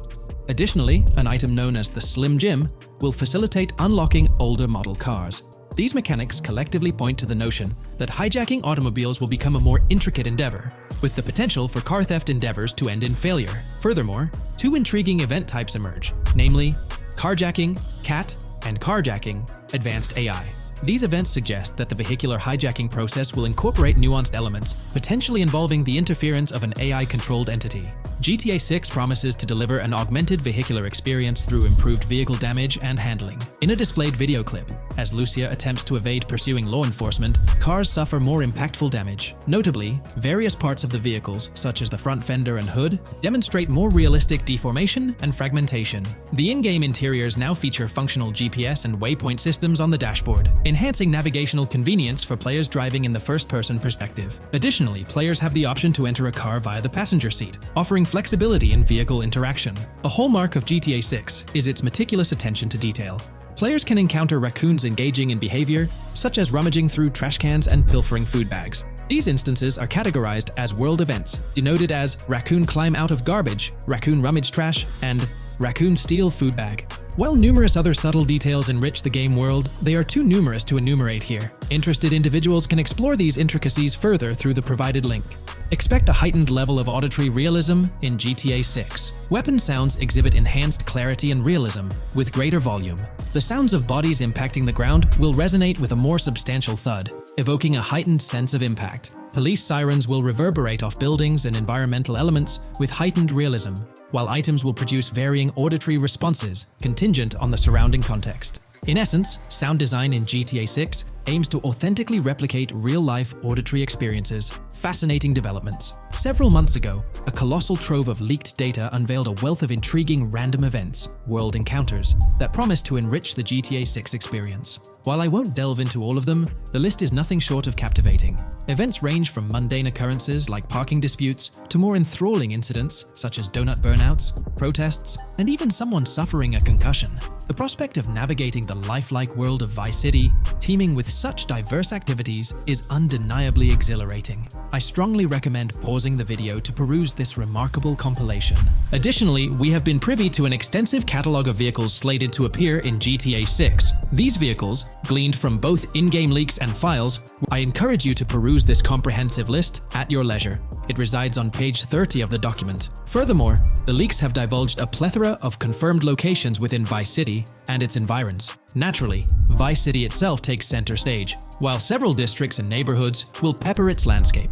Additionally, an item known as the Slim Jim will facilitate unlocking older model cars. These mechanics collectively point to the notion that hijacking automobiles will become a more intricate endeavor, with the potential for car theft endeavors to end in failure. Furthermore, 2 intriguing event types emerge, namely carjacking, CAT, and carjacking, advanced AI. These events suggest that the vehicular hijacking process will incorporate nuanced elements, potentially involving the interference of an AI-controlled entity. GTA 6 promises to deliver an augmented vehicular experience through improved vehicle damage and handling. In a displayed video clip, as Lucia attempts to evade pursuing law enforcement, cars suffer more impactful damage. Notably, various parts of the vehicles, such as the front fender and hood, demonstrate more realistic deformation and fragmentation. The in-game interiors now feature functional GPS and waypoint systems on the dashboard, enhancing navigational convenience for players driving in the first-person perspective. Additionally, players have the option to enter a car via the passenger seat, offering flexibility in vehicle interaction. A hallmark of GTA 6 is its meticulous attention to detail. Players can encounter raccoons engaging in behavior, such as rummaging through trash cans and pilfering food bags. These instances are categorized as world events, denoted as raccoon climb out of garbage, raccoon rummage trash, and raccoon steal food bag. While numerous other subtle details enrich the game world, they are too numerous to enumerate here. Interested individuals can explore these intricacies further through the provided link. Expect a heightened level of auditory realism in GTA 6. Weapon sounds exhibit enhanced clarity and realism, with greater volume. The sounds of bodies impacting the ground will resonate with a more substantial thud, evoking a heightened sense of impact. Police sirens will reverberate off buildings and environmental elements with heightened realism, while items will produce varying auditory responses contingent on the surrounding context. In essence, sound design in GTA 6 aims to authentically replicate real-life auditory experiences. Fascinating developments. Several months ago, a colossal trove of leaked data unveiled a wealth of intriguing random events, world encounters, that promise to enrich the GTA 6 experience. While I won't delve into all of them, the list is nothing short of captivating. Events range from mundane occurrences like parking disputes to more enthralling incidents such as donut burnouts, protests, and even someone suffering a concussion. The prospect of navigating the lifelike world of Vice City, teeming with such diverse activities, is undeniably exhilarating. I strongly recommend pausing the video to peruse this remarkable compilation. Additionally, we have been privy to an extensive catalog of vehicles slated to appear in GTA 6. These vehicles, gleaned from both in-game leaks and files, I encourage you to peruse this comprehensive list at your leisure. It resides on page 30 of the document. Furthermore, the leaks have divulged a plethora of confirmed locations within Vice City and its environs. Naturally, Vice City itself takes center stage, while several districts and neighborhoods will pepper its landscape.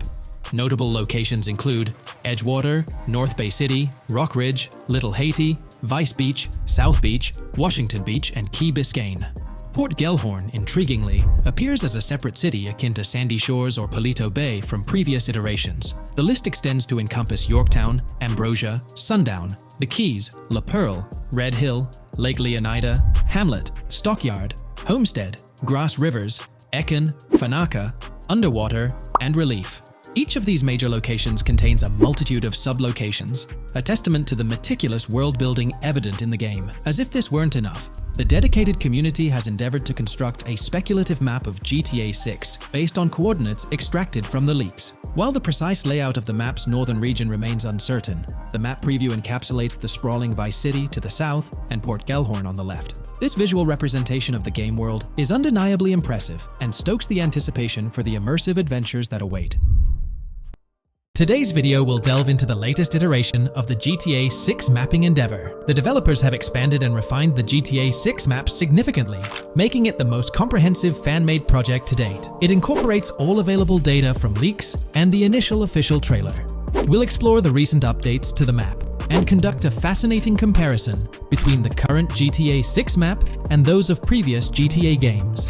Notable locations include Edgewater, North Bay City, Rock Ridge, Little Haiti, Vice Beach, South Beach, Washington Beach, and Key Biscayne. Port Gellhorn, intriguingly, appears as a separate city akin to Sandy Shores or Palito Bay from previous iterations. The list extends to encompass Yorktown, Ambrosia, Sundown, the Keys, La Pearl, Red Hill, Lake Leonida, Hamlet, Stockyard, Homestead, Grass Rivers, Ekin, Fanaka, Underwater, and Relief. Each of these major locations contains a multitude of sub-locations, a testament to the meticulous world-building evident in the game. As if this weren't enough, the dedicated community has endeavored to construct a speculative map of GTA 6 based on coordinates extracted from the leaks. While the precise layout of the map's northern region remains uncertain, the map preview encapsulates the sprawling Vice City to the south and Port Gellhorn on the left. This visual representation of the game world is undeniably impressive and stokes the anticipation for the immersive adventures that await. Today's video will delve into the latest iteration of the GTA 6 mapping endeavor. The developers have expanded and refined the GTA 6 map significantly, making it the most comprehensive fan-made project to date. It incorporates all available data from leaks and the initial official trailer. We'll explore the recent updates to the map and conduct a fascinating comparison between the current GTA 6 map and those of previous GTA games.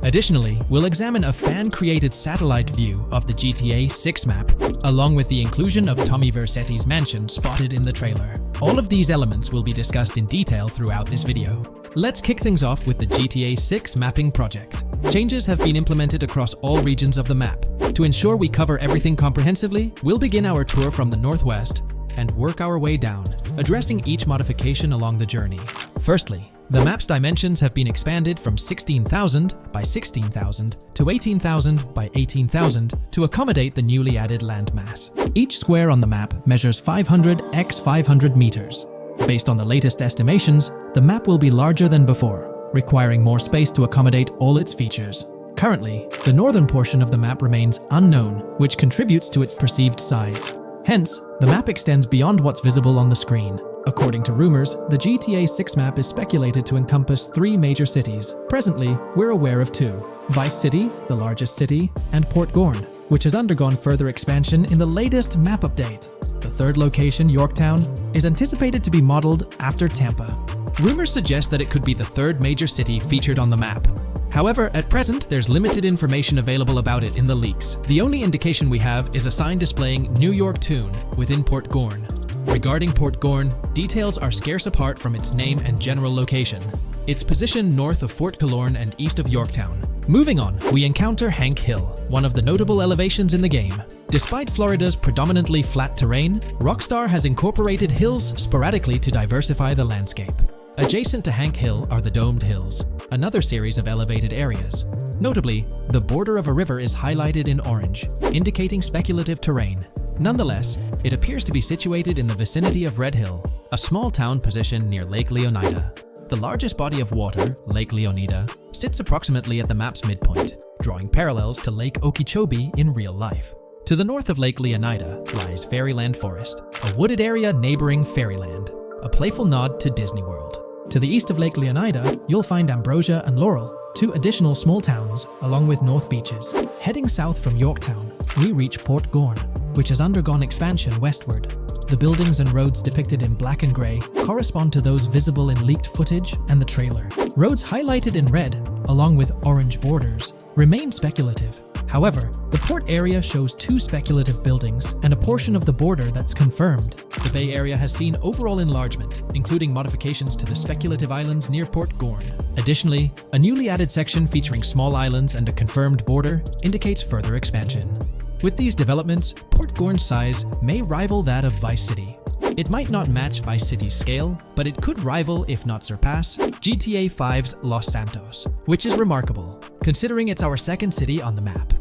Additionally, we'll examine a fan-created satellite view of the GTA 6 map, along with the inclusion of Tommy Vercetti's mansion spotted in the trailer. All of these elements will be discussed in detail throughout this video. Let's kick things off with the GTA 6 mapping project. Changes have been implemented across all regions of the map. To ensure we cover everything comprehensively, we'll begin our tour from the northwest and work our way down, addressing each modification along the journey. Firstly, the map's dimensions have been expanded from 16,000 by 16,000 to 18,000 by 18,000 to accommodate the newly added landmass. Each square on the map measures 500 x 500 meters. Based on the latest estimations, the map will be larger than before, requiring more space to accommodate all its features. Currently, the northern portion of the map remains unknown, which contributes to its perceived size. Hence, the map extends beyond what's visible on the screen. According to rumors, the GTA 6 map is speculated to encompass 3 major cities. Presently, we're aware of 2. Vice City, the largest city, and Port Gorn, which has undergone further expansion in the latest map update. The third location, Yorktown, is anticipated to be modeled after Tampa. Rumors suggest that it could be the third major city featured on the map. However, at present, there's limited information available about it in the leaks. The only indication we have is a sign displaying New York Tune within Port Gorn. Regarding Port Gorn, details are scarce apart from its name and general location. It's positioned north of Fort Killorn and east of Yorktown. Moving on, we encounter Hank Hill, one of the notable elevations in the game. Despite Florida's predominantly flat terrain, Rockstar has incorporated hills sporadically to diversify the landscape. Adjacent to Hank Hill are the Domed Hills, another series of elevated areas. Notably, the border of a river is highlighted in orange, indicating speculative terrain. Nonetheless, it appears to be situated in the vicinity of Red Hill, a small town positioned near Lake Leonida. The largest body of water, Lake Leonida, sits approximately at the map's midpoint, drawing parallels to Lake Okeechobee in real life. To the north of Lake Leonida lies Fairyland Forest, a wooded area neighboring Fairyland, a playful nod to Disney World. To the east of Lake Leonida, you'll find Ambrosia and Laurel, two additional small towns, along with North Beaches. Heading south from Yorktown, we reach Port Gorn, which has undergone expansion westward. The buildings and roads depicted in black and grey correspond to those visible in leaked footage and the trailer. Roads highlighted in red, along with orange borders, remain speculative. However, the port area shows two speculative buildings and a portion of the border that's confirmed. The Bay Area has seen overall enlargement, including modifications to the speculative islands near Port Gorn. Additionally, a newly added section featuring small islands and a confirmed border indicates further expansion. With these developments, Port Gorn's size may rival that of Vice City. It might not match Vice City's scale, but it could rival, if not surpass, GTA V's Los Santos, which is remarkable, considering it's our second city on the map.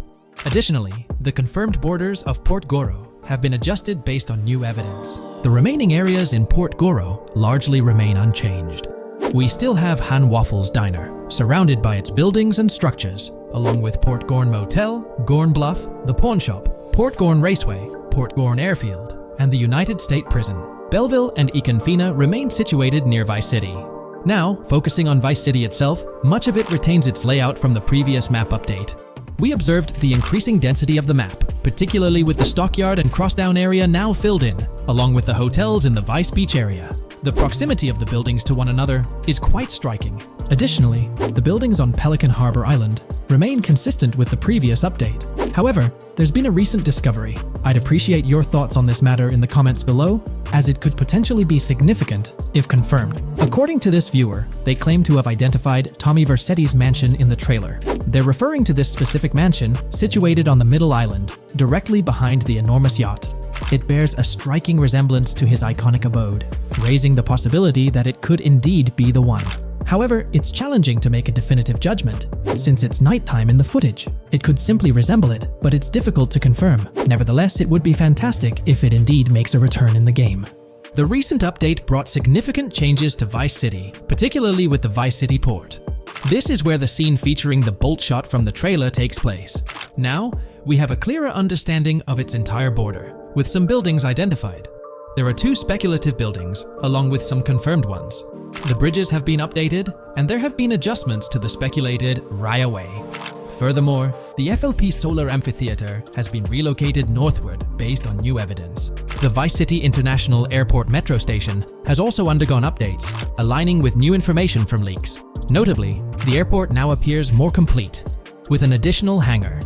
Additionally, the confirmed borders of Port Goro have been adjusted based on new evidence. The remaining areas in Port Goro largely remain unchanged. We still have Han Waffles Diner, surrounded by its buildings and structures, along with Port Gorn Motel, Gorn Bluff, the Pawn Shop, Port Gorn Raceway, Port Gorn Airfield, and the United State Prison. Belleville and Econfina remain situated near Vice City. Now, focusing on Vice City itself, much of it retains its layout from the previous map update. We observed the increasing density of the map, particularly with the Stockyard and Crossdown area now filled in, along with the hotels in the Vice Beach area. The proximity of the buildings to one another is quite striking. Additionally, the buildings on Pelican Harbor Island remain consistent with the previous update. However, there's been a recent discovery. I'd appreciate your thoughts on this matter in the comments below, as it could potentially be significant if confirmed. According to this viewer, they claim to have identified Tommy Vercetti's mansion in the trailer. They're referring to this specific mansion situated on the middle island, directly behind the enormous yacht. It bears a striking resemblance to his iconic abode, raising the possibility that it could indeed be the one. However, it's challenging to make a definitive judgment, since it's nighttime in the footage. It could simply resemble it, but it's difficult to confirm. Nevertheless, it would be fantastic if it indeed makes a return in the game. The recent update brought significant changes to Vice City, particularly with the Vice City port. This is where the scene featuring the bolt shot from the trailer takes place. Now, we have a clearer understanding of its entire border, with some buildings identified. There are two speculative buildings, along with some confirmed ones. The bridges have been updated, and there have been adjustments to the speculated Raya Way. Furthermore, the FLP Solar Amphitheater has been relocated northward based on new evidence. The Vice City International Airport metro station has also undergone updates, aligning with new information from leaks. Notably, the airport now appears more complete, with an additional hangar.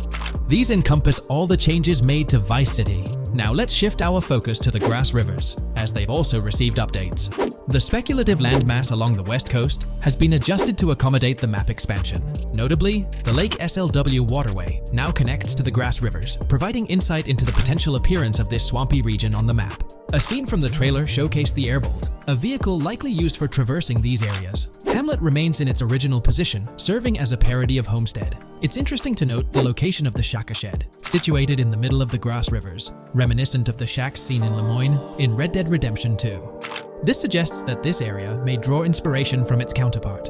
These encompass all the changes made to Vice City. Now let's shift our focus to the Grass Rivers, as they've also received updates. The speculative landmass along the west coast has been adjusted to accommodate the map expansion. Notably, the Lake SLW waterway now connects to the Grass Rivers, providing insight into the potential appearance of this swampy region on the map. A scene from the trailer showcased the Airbolt, a vehicle likely used for traversing these areas. Hamlet remains in its original position, serving as a parody of Homestead. It's interesting to note the location of the Shaka Shed, situated in the middle of the Grass Rivers, reminiscent of the shacks seen in Lemoyne in Red Dead Redemption 2. This suggests that this area may draw inspiration from its counterpart.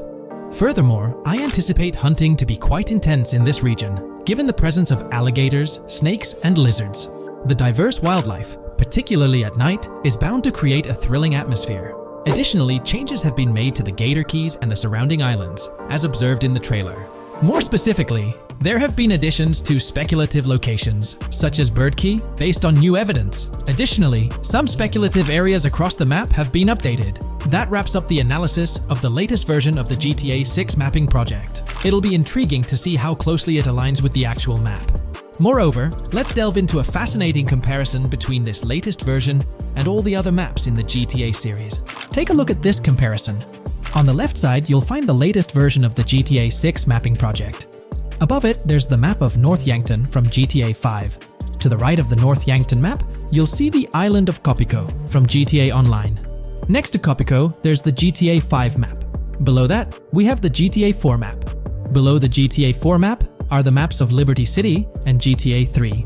Furthermore, I anticipate hunting to be quite intense in this region, given the presence of alligators, snakes, and lizards. The diverse wildlife, particularly at night, is bound to create a thrilling atmosphere. Additionally, changes have been made to the Gator Keys and the surrounding islands, as observed in the trailer. More specifically, there have been additions to speculative locations, such as Bird Key, based on new evidence. Additionally, some speculative areas across the map have been updated. That wraps up the analysis of the latest version of the GTA 6 mapping project. It'll be intriguing to see how closely it aligns with the actual map. Moreover, let's delve into a fascinating comparison between this latest version and all the other maps in the GTA series. Take a look at this comparison. On the left side, you'll find the latest version of the GTA 6 mapping project. Above it, there's the map of North Yankton from GTA 5. To the right of the North Yankton map, you'll see the island of Copico from GTA Online. Next to Copico, there's the GTA 5 map. Below that, we have the GTA 4 map. Below the GTA 4 map are the maps of Liberty City and GTA 3.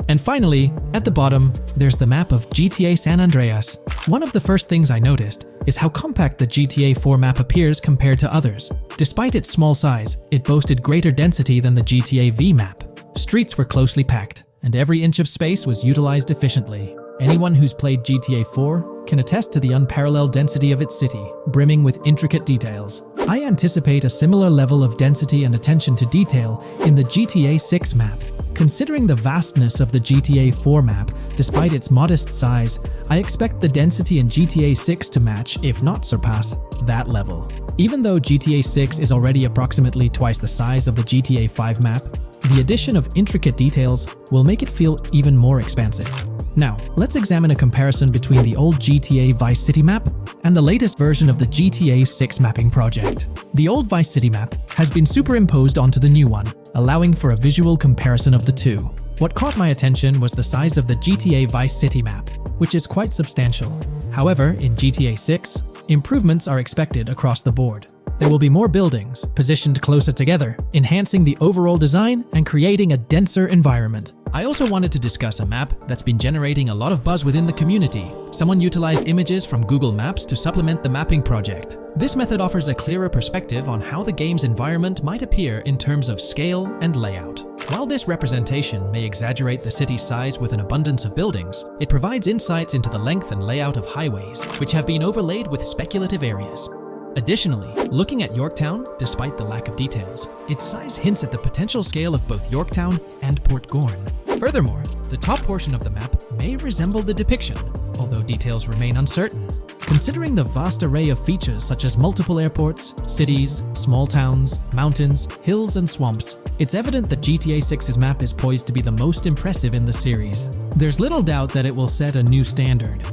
And finally, at the bottom, there's the map of GTA San Andreas. One of the first things I noticed is how compact the GTA 4 map appears compared to others. Despite its small size, it boasted greater density than the GTA V map. Streets were closely packed, and every inch of space was utilized efficiently. Anyone who's played GTA 4 can attest to the unparalleled density of its city, brimming with intricate details. I anticipate a similar level of density and attention to detail in the GTA 6 map. Considering the vastness of the GTA 4 map, despite its modest size, I expect the density in GTA 6 to match, if not surpass, that level. Even though GTA 6 is already approximately twice the size of the GTA 5 map, the addition of intricate details will make it feel even more expansive. Now, let's examine a comparison between the old GTA Vice City map and the latest version of the GTA 6 mapping project. The old Vice City map has been superimposed onto the new one, allowing for a visual comparison of the two. What caught my attention was the size of the GTA Vice City map, which is quite substantial. However, in GTA 6, improvements are expected across the board. There will be more buildings, positioned closer together, enhancing the overall design and creating a denser environment. I also wanted to discuss a map that's been generating a lot of buzz within the community. Someone utilized images from Google Maps to supplement the mapping project. This method offers a clearer perspective on how the game's environment might appear in terms of scale and layout. While this representation may exaggerate the city's size with an abundance of buildings, it provides insights into the length and layout of highways, which have been overlaid with speculative areas. Additionally, looking at Yorktown, despite the lack of details, its size hints at the potential scale of both Yorktown and Port Gorn. Furthermore, the top portion of the map may resemble the depiction, although details remain uncertain. Considering the vast array of features such as multiple airports, cities, small towns, mountains, hills, and swamps, it's evident that GTA 6's map is poised to be the most impressive in the series. There's little doubt that it will set a new standard.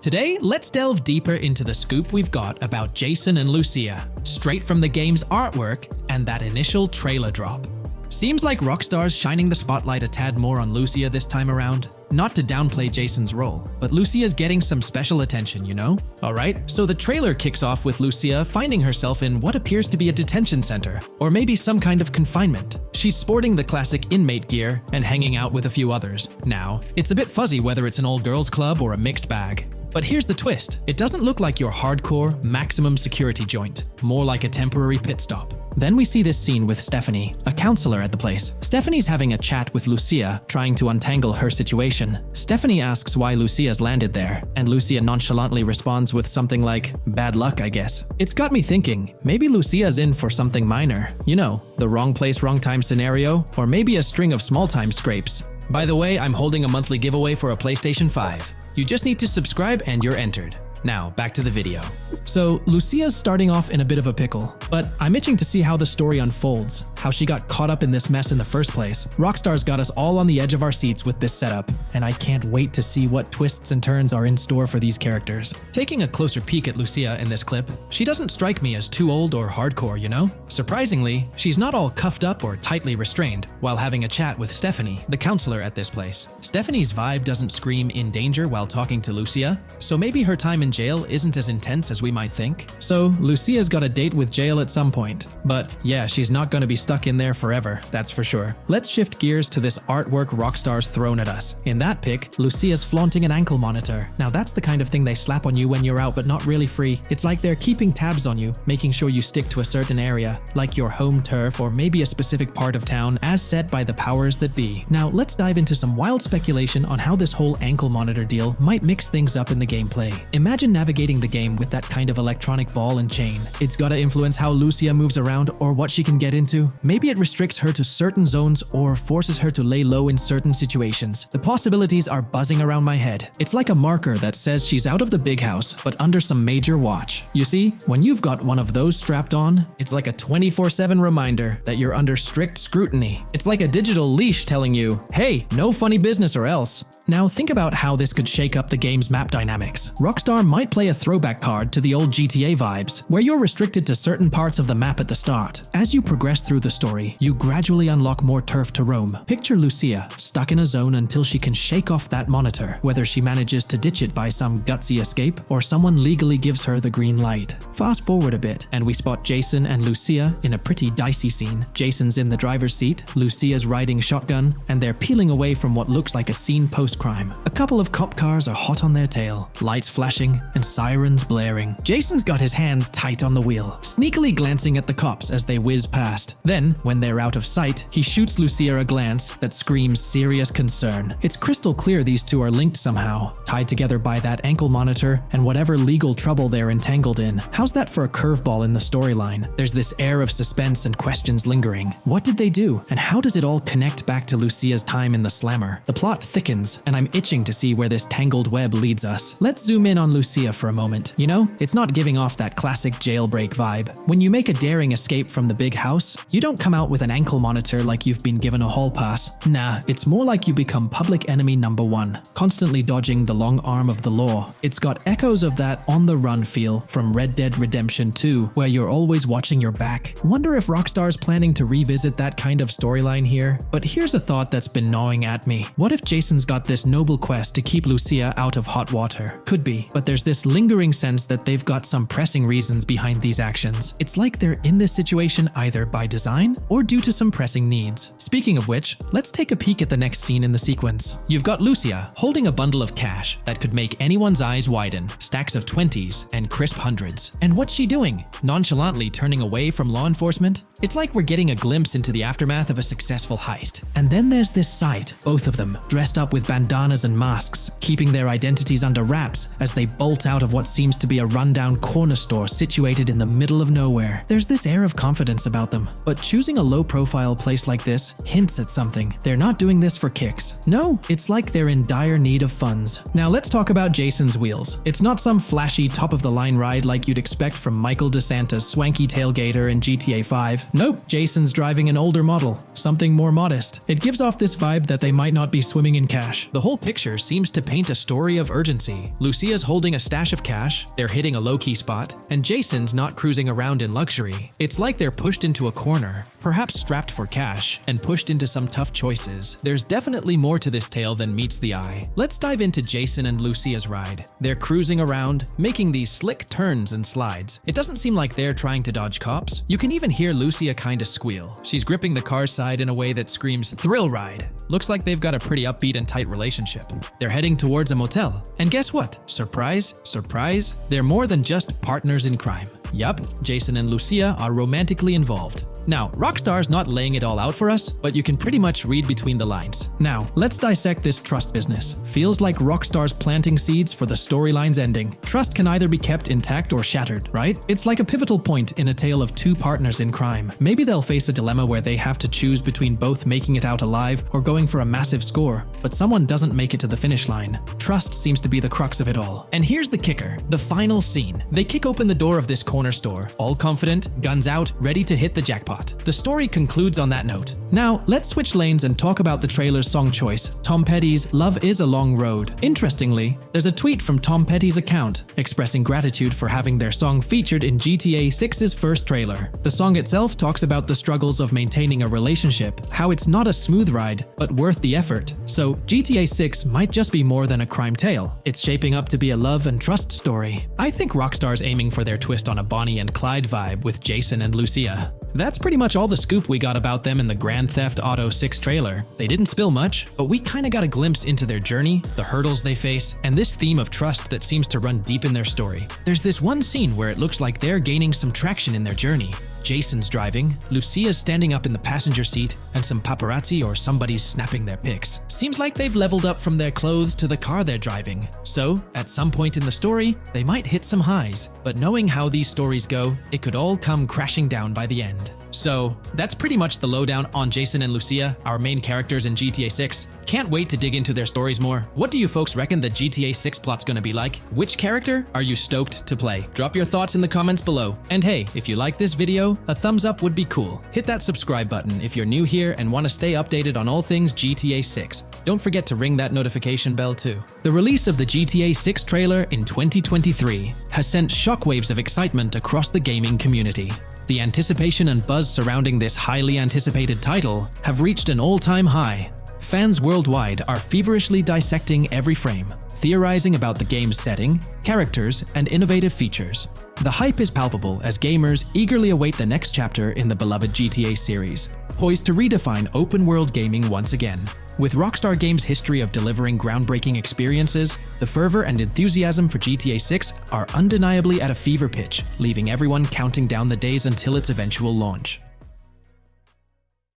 Today, let's delve deeper into the scoop we've got about Jason and Lucia, straight from the game's artwork and that initial trailer drop. Seems like Rockstar's shining the spotlight a tad more on Lucia this time around. Not to downplay Jason's role, but Lucia's getting some special attention, you know? Alright, so the trailer kicks off with Lucia finding herself in what appears to be a detention center, or maybe some kind of confinement. She's sporting the classic inmate gear and hanging out with a few others. Now, it's a bit fuzzy whether it's an all girls club or a mixed bag. But here's the twist. It doesn't look like your hardcore, maximum security joint, more like a temporary pit stop. Then we see this scene with Stephanie, a counselor at the place. Stephanie's having a chat with Lucia, trying to untangle her situation. Stephanie asks why Lucia's landed there, and Lucia nonchalantly responds with something like, "Bad luck, I guess." It's got me thinking, maybe Lucia's in for something minor. You know, the wrong place, wrong time scenario, or maybe a string of small-time scrapes. By the way, I'm holding a monthly giveaway for a PlayStation 5. You just need to subscribe and you're entered. Now, back to the video. So, Lucia's starting off in a bit of a pickle, but I'm itching to see how the story unfolds, how she got caught up in this mess in the first place. Rockstar's got us all on the edge of our seats with this setup, and I can't wait to see what twists and turns are in store for these characters. Taking a closer peek at Lucia in this clip, she doesn't strike me as too old or hardcore, you know? Surprisingly, she's not all cuffed up or tightly restrained while having a chat with Stephanie, the counselor at this place. Stephanie's vibe doesn't scream in danger while talking to Lucia, so maybe her time in jail isn't as intense as we might think. So, Lucia's got a date with jail at some point. But yeah, she's not gonna be stuck in there forever, that's for sure. Let's shift gears to this artwork Rockstar's thrown at us. In that pic, Lucia's flaunting an ankle monitor. Now that's the kind of thing they slap on you when you're out but not really free. It's like they're keeping tabs on you, making sure you stick to a certain area, like your home turf or maybe a specific part of town as set by the powers that be. Now let's dive into some wild speculation on how this whole ankle monitor deal might mix things up in the gameplay. Imagine navigating the game with that kind of electronic ball and chain. It's gotta influence how Lucia moves around or what she can get into. Maybe it restricts her to certain zones or forces her to lay low in certain situations. The possibilities are buzzing around my head. It's like a marker that says she's out of the big house, but under some major watch. You see, when you've got one of those strapped on, it's like a 24/7 reminder that you're under strict scrutiny. It's like a digital leash telling you, hey, no funny business or else. Now think about how this could shake up the game's map dynamics. Rockstar might play a throwback card to the old GTA vibes, where you're restricted to certain parts of the map at the start. As you progress through the story, you gradually unlock more turf to roam. Picture Lucia, stuck in a zone until she can shake off that monitor, whether she manages to ditch it by some gutsy escape, or someone legally gives her the green light. Fast forward a bit, and we spot Jason and Lucia in a pretty dicey scene. Jason's in the driver's seat, Lucia's riding shotgun, and they're peeling away from what looks like a scene post first crime. A couple of cop cars are hot on their tail, lights flashing and sirens blaring. Jason's got his hands tight on the wheel, sneakily glancing at the cops as they whiz past. Then, when they're out of sight, he shoots Lucia a glance that screams serious concern. It's crystal clear these two are linked somehow, tied together by that ankle monitor and whatever legal trouble they're entangled in. How's that for a curveball in the storyline? There's this air of suspense and questions lingering. What did they do? And how does it all connect back to Lucia's time in the slammer? The plot thickens, and I'm itching to see where this tangled web leads us. Let's zoom in on Lucia for a moment. You know, it's not giving off that classic jailbreak vibe. When you make a daring escape from the big house, you don't come out with an ankle monitor like you've been given a hall pass. Nah, it's more like you become public enemy number one, constantly dodging the long arm of the law. It's got echoes of that on-the-run feel from Red Dead Redemption 2, where you're always watching your back. Wonder if Rockstar's planning to revisit that kind of storyline here? But here's a thought that's been gnawing at me. What if Jason's got this noble quest to keep Lucia out of hot water? Could be, but there's this lingering sense that they've got some pressing reasons behind these actions. It's like they're in this situation either by design or due to some pressing needs. Speaking of which, let's take a peek at the next scene in the sequence. You've got Lucia holding a bundle of cash that could make anyone's eyes widen, stacks of 20s and crisp hundreds. And what's she doing? Nonchalantly turning away from law enforcement? It's like we're getting a glimpse into the aftermath of a successful heist. And then there's this sight, both of them, dressed up with bandanas and masks, keeping their identities under wraps as they bolt out of what seems to be a rundown corner store situated in the middle of nowhere. There's this air of confidence about them, but choosing a low-profile place like this hints at something. They're not doing this for kicks. No, it's like they're in dire need of funds. Now let's talk about Jason's wheels. It's not some flashy top-of-the-line ride like you'd expect from Michael DeSanta's swanky tailgater in GTA 5. Nope, Jason's driving an older model, something more modest. It gives off this vibe that they might not be swimming in cash. The whole picture seems to paint a story of urgency. Lucia's holding a stash of cash, they're hitting a low-key spot, and Jason's not cruising around in luxury. It's like they're pushed into a corner, perhaps strapped for cash, and pushed into some tough choices. There's definitely more to this tale than meets the eye. Let's dive into Jason and Lucia's ride. They're cruising around, making these slick turns and slides. It doesn't seem like they're trying to dodge cops. You can even hear Lucia kinda squeal. She's gripping the car's side in a way that screams thrill ride. Looks like they've got a pretty upbeat and tight relationship. They're heading towards a motel. And guess what? Surprise, surprise, they're more than just partners in crime. Yup, Jason and Lucia are romantically involved. Now, Rockstar's not laying it all out for us, but you can pretty much read between the lines. Now, let's dissect this trust business. Feels like Rockstar's planting seeds for the storyline's ending. Trust can either be kept intact or shattered, right? It's like a pivotal point in a tale of two partners in crime. Maybe they'll face a dilemma where they have to choose between both making it out alive or going for a massive score, but someone doesn't make it to the finish line. Trust seems to be the crux of it all. And here's the kicker, the final scene. They kick open the door of this corner store, all confident, guns out, ready to hit the jackpot. The story concludes on that note. Now, let's switch lanes and talk about the trailer's song choice, Tom Petty's Love Is a Long Road. Interestingly, there's a tweet from Tom Petty's account expressing gratitude for having their song featured in GTA 6's first trailer. The song itself talks about the struggles of maintaining a relationship, how it's not a smooth ride, but worth the effort. So, GTA 6 might just be more than a crime tale. It's shaping up to be a love and trust story. I think Rockstar's aiming for their twist on a Bonnie and Clyde vibe with Jason and Lucia. That's pretty much all the scoop we got about them in the Grand Theft Auto 6 trailer. They didn't spill much, but we kinda got a glimpse into their journey, the hurdles they face, and this theme of trust that seems to run deep in their story. There's this one scene where it looks like they're gaining some traction in their journey. Jason's driving, Lucia's standing up in the passenger seat, and some paparazzi or somebody's snapping their pics. Seems like they've leveled up from their clothes to the car they're driving. So, at some point in the story, they might hit some highs. But knowing how these stories go, it could all come crashing down by the end. So, that's pretty much the lowdown on Jason and Lucia, our main characters in GTA 6. Can't wait to dig into their stories more. What do you folks reckon the GTA 6 plot's gonna be like? Which character are you stoked to play? Drop your thoughts in the comments below. And hey, if you like this video, a thumbs up would be cool. Hit that subscribe button if you're new here and want to stay updated on all things GTA 6. Don't forget to ring that notification bell too. The release of the GTA 6 trailer in 2023 has sent shockwaves of excitement across the gaming community. The anticipation and buzz surrounding this highly anticipated title have reached an all-time high. Fans worldwide are feverishly dissecting every frame, theorizing about the game's setting, characters, and innovative features. The hype is palpable as gamers eagerly await the next chapter in the beloved GTA series, poised to redefine open-world gaming once again. With Rockstar Games' history of delivering groundbreaking experiences, the fervor and enthusiasm for GTA 6 are undeniably at a fever pitch, leaving everyone counting down the days until its eventual launch.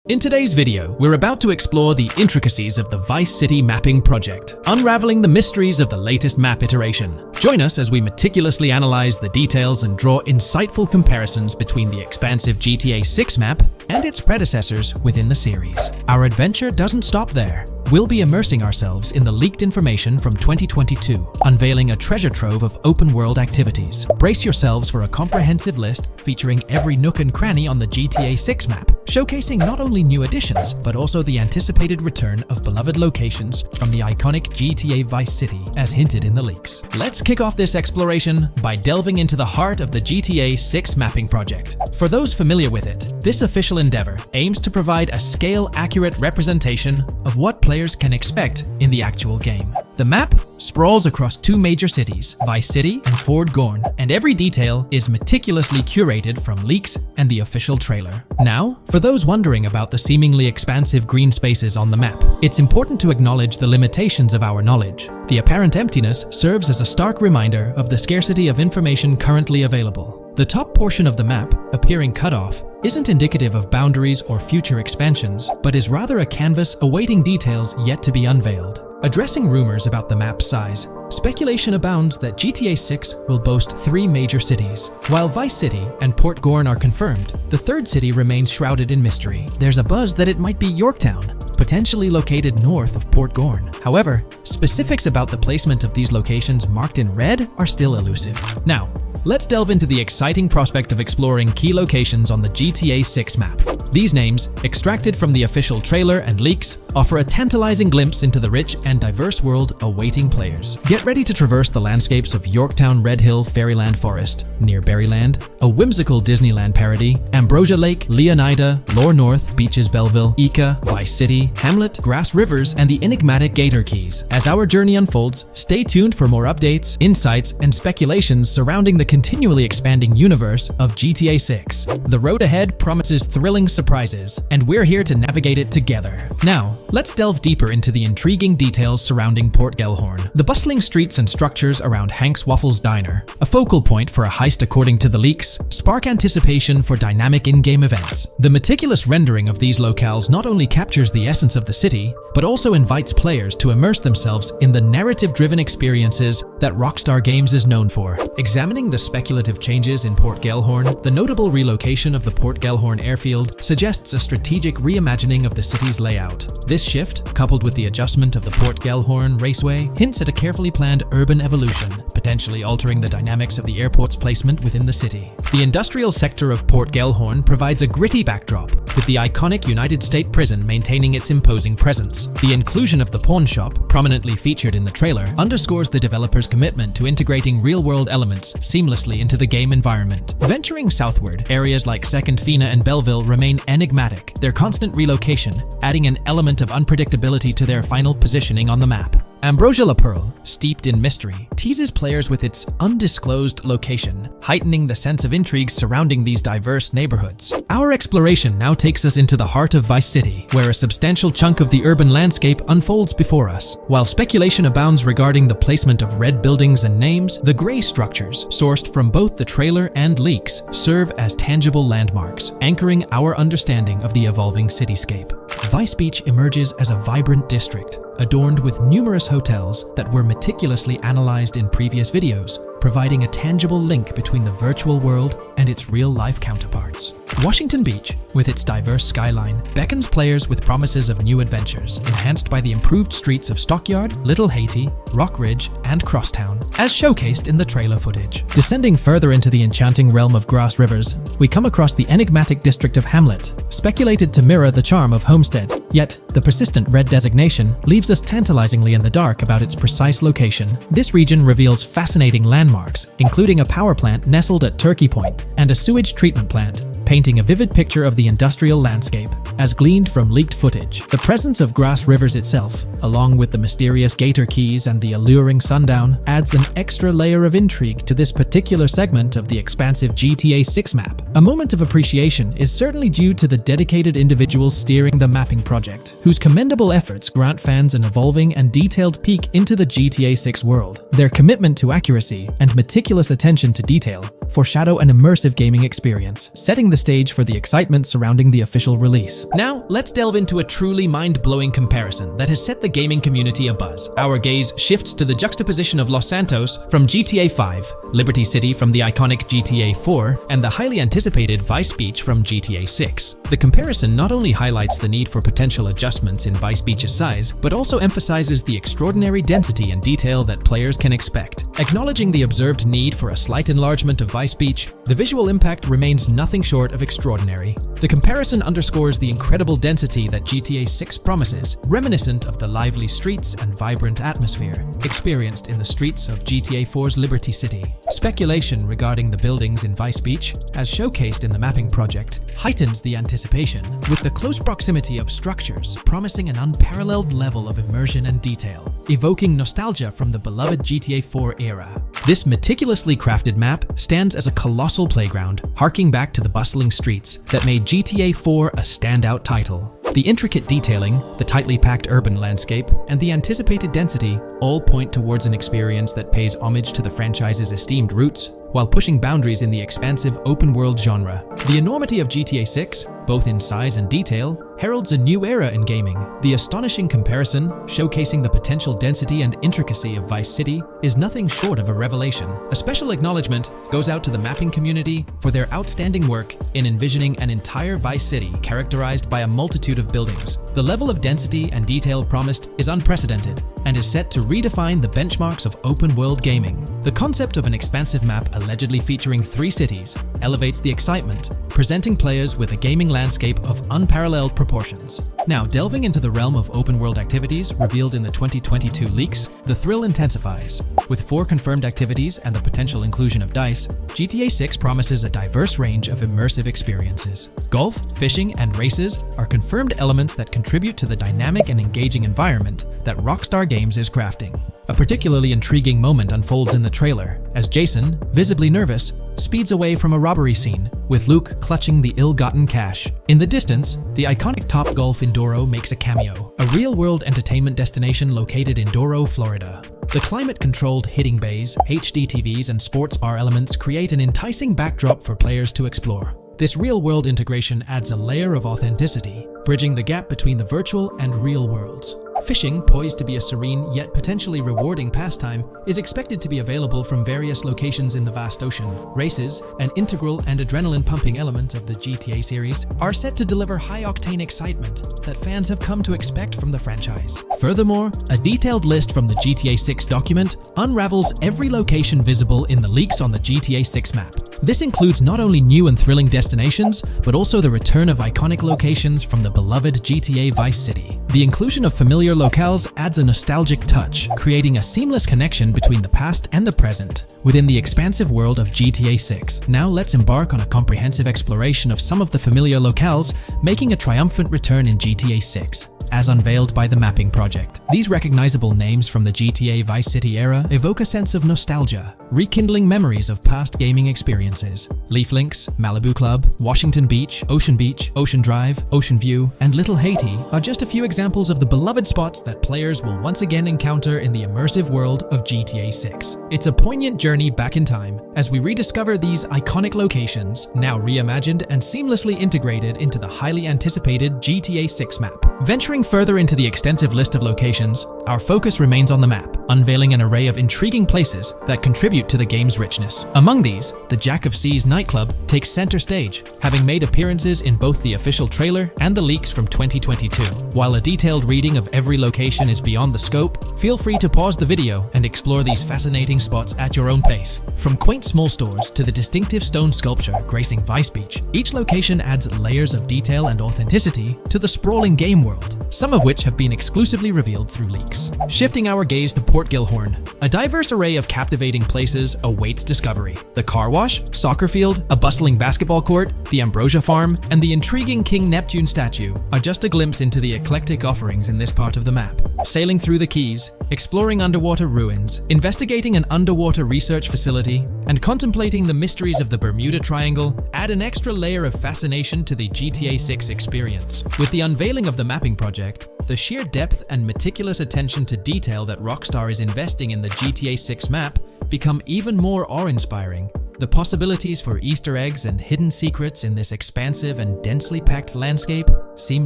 In today's video, we're about to explore the intricacies of the Vice City mapping project, unraveling the mysteries of the latest map iteration. Join us as we meticulously analyze the details and draw insightful comparisons between the expansive GTA 6 map and its predecessors within the series. Our adventure doesn't stop there. We'll be immersing ourselves in the leaked information from 2022, unveiling a treasure trove of open-world activities. Brace yourselves for a comprehensive list featuring every nook and cranny on the GTA 6 map, showcasing not only new additions, but also the anticipated return of beloved locations from the iconic GTA Vice City, as hinted in the leaks. Let's kick off this exploration by delving into the heart of the GTA 6 mapping project. For those familiar with it, this official endeavor aims to provide a scale-accurate representation of what players can expect in the actual game. The map sprawls across two major cities, Vice City and Fort Gorn, and every detail is meticulously curated from leaks and the official trailer. Now, for those wondering about the seemingly expansive green spaces on the map, it's important to acknowledge the limitations of our knowledge. The apparent emptiness serves as a stark reminder of the scarcity of information currently available. The top portion of the map, appearing cut off, isn't indicative of boundaries or future expansions, but is rather a canvas awaiting details yet to be unveiled. Addressing rumors about the map's size, speculation abounds that GTA 6 will boast 3 major cities. While Vice City and Port Gorn are confirmed, the third city remains shrouded in mystery. There's a buzz that it might be Yorktown, potentially located north of Port Gorn. However, specifics about the placement of these locations marked in red are still elusive. Now, let's delve into the exciting prospect of exploring key locations on the GTA 6 map. These names, extracted from the official trailer and leaks, offer a tantalizing glimpse into the rich and diverse world awaiting players. Get ready to traverse the landscapes of Yorktown Red Hill Fairyland Forest, near Berryland, a whimsical Disneyland parody, Ambrosia Lake, Leonida, Lore North, Beaches Belleville, Ica, Vice City, Hamlet, Grass Rivers, and the enigmatic Gator Keys. As our journey unfolds, stay tuned for more updates, insights, and speculations surrounding the continually expanding universe of GTA 6. The road ahead promises thrilling surprises, and we're here to navigate it together. Now, let's delve deeper into the intriguing details surrounding Port Gellhorn. The bustling streets and structures around Hank's Waffles Diner, a focal point for a heist according to the leaks, spark anticipation for dynamic in-game events. The meticulous rendering of these locales not only captures the essence of the city, but also invites players to immerse themselves in the narrative-driven experiences that Rockstar Games is known for. Examining the speculative changes in Port Gellhorn, the notable relocation of the Port Gellhorn airfield suggests a strategic reimagining of the city's layout. This shift, coupled with the adjustment of the Port Gellhorn Raceway, hints at a carefully planned urban evolution, potentially altering the dynamics of the airport's placement within the city. The industrial sector of Port Gellhorn provides a gritty backdrop, with the iconic United States Prison maintaining its imposing presence. The inclusion of the pawn shop, prominently featured in the trailer, underscores the developer's commitment to integrating real-world elements seamlessly into the game environment. Venturing southward, areas like Second Fina and Belleville remain enigmatic, their constant relocation adding an element of unpredictability to their final positioning on the map. Ambrosia La Pearl, steeped in mystery, teases players with its undisclosed location, heightening the sense of intrigue surrounding these diverse neighborhoods. Our exploration now takes us into the heart of Vice City, where a substantial chunk of the urban landscape unfolds before us. While speculation abounds regarding the placement of red buildings and names, the gray structures, sourced from both the trailer and leaks, serve as tangible landmarks, anchoring our understanding of the evolving cityscape. Vice Beach emerges as a vibrant district, adorned with numerous hotels that were meticulously analyzed in previous videos, providing a tangible link between the virtual world and its real-life counterparts. Washington Beach, with its diverse skyline, beckons players with promises of new adventures, enhanced by the improved streets of Stockyard, Little Haiti, Rock Ridge, and Crosstown, as showcased in the trailer footage. Descending further into the enchanting realm of Grass Rivers, we come across the enigmatic district of Hamlet, speculated to mirror the charm of Homestead. Yet, the persistent red designation leaves us tantalizingly in the dark about its precise location. This region reveals fascinating landmarks, including a power plant nestled at Turkey Point and a sewage treatment plant, painting a vivid picture of the industrial landscape, as gleaned from leaked footage. The presence of Grass Rivers itself, along with the mysterious Gator Keys and the alluring sundown, adds an extra layer of intrigue to this particular segment of the expansive GTA 6 map. A moment of appreciation is certainly due to the dedicated individuals steering the mapping project, whose commendable efforts grant fans an evolving and detailed peek into the GTA 6 world. Their commitment to accuracy and meticulous attention to detail foreshadow an immersive gaming experience, setting the stage for the excitement surrounding the official release. Now, let's delve into a truly mind-blowing comparison that has set the gaming community abuzz. Our gaze shifts to the juxtaposition of Los Santos from GTA 5, Liberty City from the iconic GTA 4, and the highly anticipated Vice Beach from GTA 6. The comparison not only highlights the need for potential adjustments in Vice Beach's size, but also emphasizes the extraordinary density and detail that players can expect. Acknowledging the observed need for a slight enlargement of Vice Beach, the visual impact remains nothing short of extraordinary. The comparison underscores the incredible density that GTA 6 promises, reminiscent of the lively streets and vibrant atmosphere experienced in the streets of GTA 4's Liberty City. Speculation regarding the buildings in Vice Beach, as showcased in the mapping project, heightens the anticipation, with the close proximity of structures promising an unparalleled level of immersion and detail, evoking nostalgia from the beloved GTA 4 era. This meticulously crafted map stands as a colossal playground, harking back to the bustling streets that made GTA 4 a standout title. The intricate detailing, the tightly packed urban landscape, and the anticipated density all point towards an experience that pays homage to the franchise's esteemed roots, while pushing boundaries in the expansive open-world genre. The enormity of GTA 6, both in size and detail, heralds a new era in gaming. The astonishing comparison, showcasing the potential density and intricacy of Vice City, is nothing short of a revelation. A special acknowledgement goes out to the mapping community for their outstanding work in envisioning an entire Vice City characterized by a multitude of buildings. The level of density and detail promised is unprecedented and is set to redefine the benchmarks of open-world gaming. The concept of an expansive map allegedly featuring 3 cities elevates the excitement, presenting players with a gaming landscape of unparalleled proportions. Now, delving into the realm of open-world activities revealed in the 2022 leaks, the thrill intensifies. With 4 confirmed activities and the potential inclusion of DICE, GTA 6 promises a diverse range of immersive experiences. Golf, fishing, and races are confirmed elements that contribute to the dynamic and engaging environment that Rockstar Games is crafting. A particularly intriguing moment unfolds in the trailer, as Jason, visibly nervous, speeds away from a robbery scene, with Luke clutching the ill-gotten cash. In the distance, the iconic Topgolf in Doro makes a cameo, a real-world entertainment destination located in Doro, Florida. The climate-controlled hitting bays, HD TVs, and sports bar elements create an enticing backdrop for players to explore. This real-world integration adds a layer of authenticity, bridging the gap between the virtual and real worlds. Fishing, poised to be a serene yet potentially rewarding pastime, is expected to be available from various locations in the vast ocean. Races, an integral and adrenaline-pumping element of the GTA series, are set to deliver high-octane excitement that fans have come to expect from the franchise. Furthermore, a detailed list from the GTA 6 document unravels every location visible in the leaks on the GTA 6 map. This includes not only new and thrilling destinations, but also the return of iconic locations from the beloved GTA Vice City. The inclusion of familiar locales adds a nostalgic touch, creating a seamless connection between the past and the present within the expansive world of GTA 6. Now let's embark on a comprehensive exploration of some of the familiar locales making a triumphant return in GTA 6. As unveiled by the mapping project. These recognizable names from the GTA Vice City era evoke a sense of nostalgia, rekindling memories of past gaming experiences. Leaf Links, Malibu Club, Washington Beach, Ocean Drive, Ocean View, and Little Haiti are just a few examples of the beloved spots that players will once again encounter in the immersive world of GTA 6. It's a poignant journey back in time as we rediscover these iconic locations, now reimagined and seamlessly integrated into the highly anticipated GTA 6 map. Venturing further into the extensive list of locations, our focus remains on the map, unveiling an array of intriguing places that contribute to the game's richness. Among these, the Jack of Seas nightclub takes center stage, having made appearances in both the official trailer and the leaks from 2022. While a detailed reading of every location is beyond the scope, feel free to pause the video and explore these fascinating spots at your own pace. From quaint small stores to the distinctive stone sculpture gracing Vice Beach, each location adds layers of detail and authenticity to the sprawling game world. some of which have been exclusively revealed through leaks. Shifting our gaze to Port Gilhorn, a diverse array of captivating places awaits discovery. The car wash, soccer field, a bustling basketball court, the Ambrosia Farm, and the intriguing King Neptune statue are just a glimpse into the eclectic offerings in this part of the map. Sailing through the Keys, exploring underwater ruins, investigating an underwater research facility, and contemplating the mysteries of the Bermuda Triangle add an extra layer of fascination to the GTA 6 experience. With the unveiling of the mapping project, the sheer depth and meticulous attention to detail that Rockstar is investing in the GTA 6 map become even more awe-inspiring. The possibilities for Easter eggs and hidden secrets in this expansive and densely packed landscape seem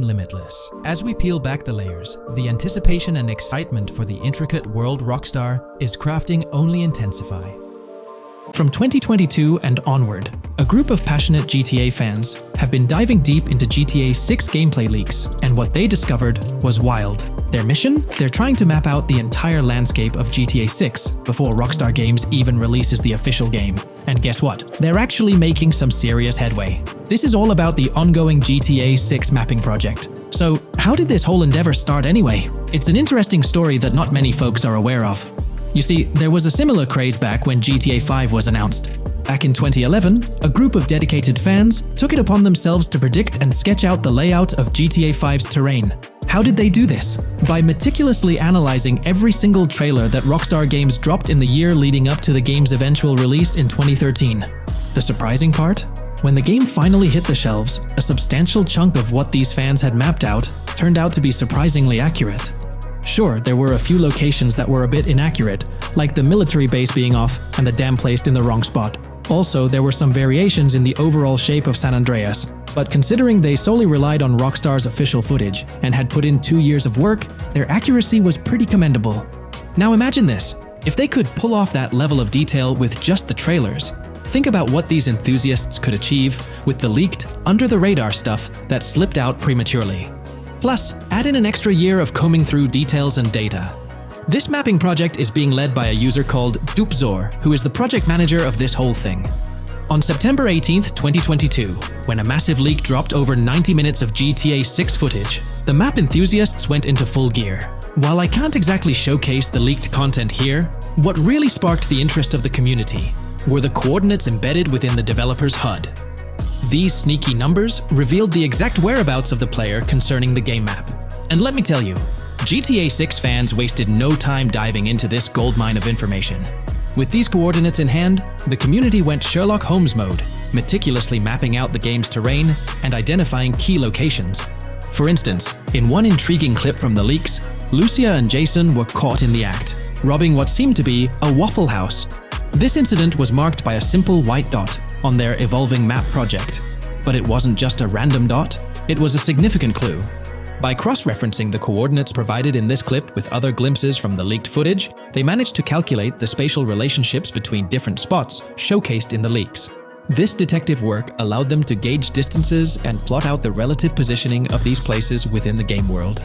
limitless. As we peel back the layers, the anticipation and excitement for the intricate world Rockstar is crafting only intensify. From 2022 and onward, a group of passionate GTA fans have been diving deep into GTA 6 gameplay leaks, and what they discovered was wild. Their mission? They're trying to map out the entire landscape of GTA 6 before Rockstar Games even releases the official game. And guess what? They're actually making some serious headway. This is all about the ongoing GTA 6 mapping project. So, how did this whole endeavor start anyway? It's an interesting story that not many folks are aware of. You see, there was a similar craze back when GTA 5 was announced. Back in 2011, a group of dedicated fans took it upon themselves to predict and sketch out the layout of GTA 5's terrain. How did they do this? By meticulously analyzing every single trailer that Rockstar Games dropped in the year leading up to the game's eventual release in 2013. The surprising part? When the game finally hit the shelves, a substantial chunk of what these fans had mapped out turned out to be surprisingly accurate. Sure, there were a few locations that were a bit inaccurate, like the military base being off and the dam placed in the wrong spot. Also, there were some variations in the overall shape of San Andreas, but considering they solely relied on Rockstar's official footage and had put in 2 years of work, their accuracy was pretty commendable. Now imagine this, if they could pull off that level of detail with just the trailers, think about what these enthusiasts could achieve with the leaked, under-the-radar stuff that slipped out prematurely. Plus, add in an extra year of combing through details and data. This mapping project is being led by a user called Dupzor, who is the project manager of this whole thing. On September 18th, 2022, when a massive leak dropped over 90 minutes of GTA 6 footage, the map enthusiasts went into full gear. While I can't exactly showcase the leaked content here, what really sparked the interest of the community were the coordinates embedded within the developer's HUD. These sneaky numbers revealed the exact whereabouts of the player concerning the game map. And let me tell you, GTA 6 fans wasted no time diving into this goldmine of information. With these coordinates in hand, the community went Sherlock Holmes mode, meticulously mapping out the game's terrain and identifying key locations. For instance, in one intriguing clip from the leaks, Lucia and Jason were caught in the act, robbing what seemed to be a Waffle House. This incident was marked by a simple white dot on their evolving map project. But it wasn't just a random dot, it was a significant clue. By cross-referencing the coordinates provided in this clip with other glimpses from the leaked footage, they managed to calculate the spatial relationships between different spots showcased in the leaks. This detective work allowed them to gauge distances and plot out the relative positioning of these places within the game world.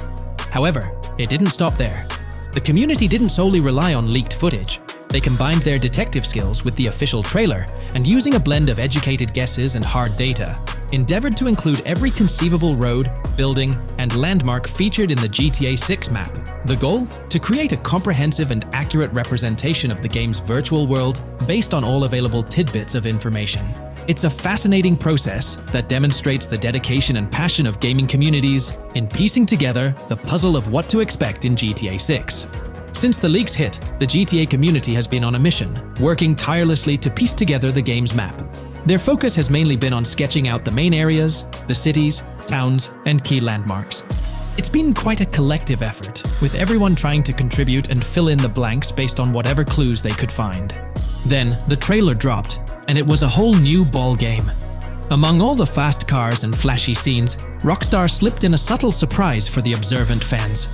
However, it didn't stop there. The community didn't solely rely on leaked footage. They combined their detective skills with the official trailer, and using a blend of educated guesses and hard data, endeavored to include every conceivable road, building, and landmark featured in the GTA 6 map. The goal? To create a comprehensive and accurate representation of the game's virtual world based on all available tidbits of information. It's a fascinating process that demonstrates the dedication and passion of gaming communities in piecing together the puzzle of what to expect in GTA 6. Since the leaks hit, the GTA community has been on a mission, working tirelessly to piece together the game's map. Their focus has mainly been on sketching out the main areas, the cities, towns, and key landmarks. It's been quite a collective effort, with everyone trying to contribute and fill in the blanks based on whatever clues they could find. Then, the trailer dropped, and it was a whole new ball game. Among all the fast cars and flashy scenes, Rockstar slipped in a subtle surprise for the observant fans.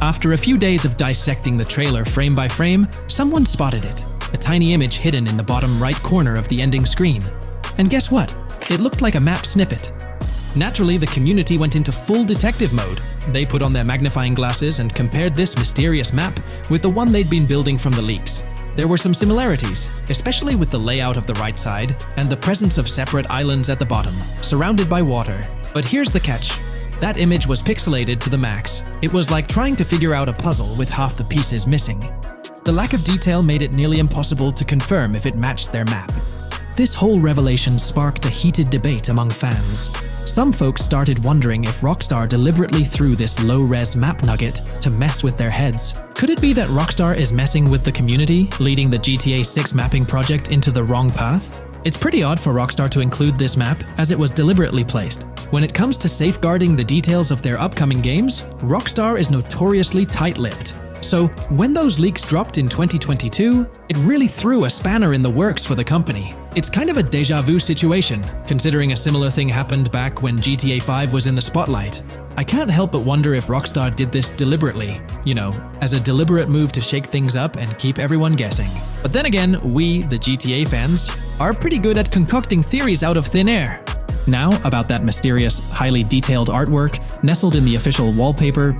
After a few days of dissecting the trailer frame by frame, someone spotted it, a tiny image hidden in the bottom right corner of the ending screen. And guess what? It looked like a map snippet. Naturally, the community went into full detective mode. They put on their magnifying glasses and compared this mysterious map with the one they'd been building from the leaks. There were some similarities, especially with the layout of the right side and the presence of separate islands at the bottom, surrounded by water. But here's the catch. That image was pixelated to the max. It was like trying to figure out a puzzle with half the pieces missing. The lack of detail made it nearly impossible to confirm if it matched their map. This whole revelation sparked a heated debate among fans. Some folks started wondering if Rockstar deliberately threw this low-res map nugget to mess with their heads. Could it be that Rockstar is messing with the community, leading the GTA 6 mapping project into the wrong path? It's pretty odd for Rockstar to include this map, as it was deliberately placed. When it comes to safeguarding the details of their upcoming games, Rockstar is notoriously tight-lipped. So, when those leaks dropped in 2022, it really threw a spanner in the works for the company. It's kind of a déjà vu situation, considering a similar thing happened back when GTA 5 was in the spotlight. I can't help but wonder if Rockstar did this deliberately, as a deliberate move to shake things up and keep everyone guessing. But then again, we, the GTA fans, are pretty good at concocting theories out of thin air. Now, about that mysterious, highly detailed artwork nestled in the official wallpaper,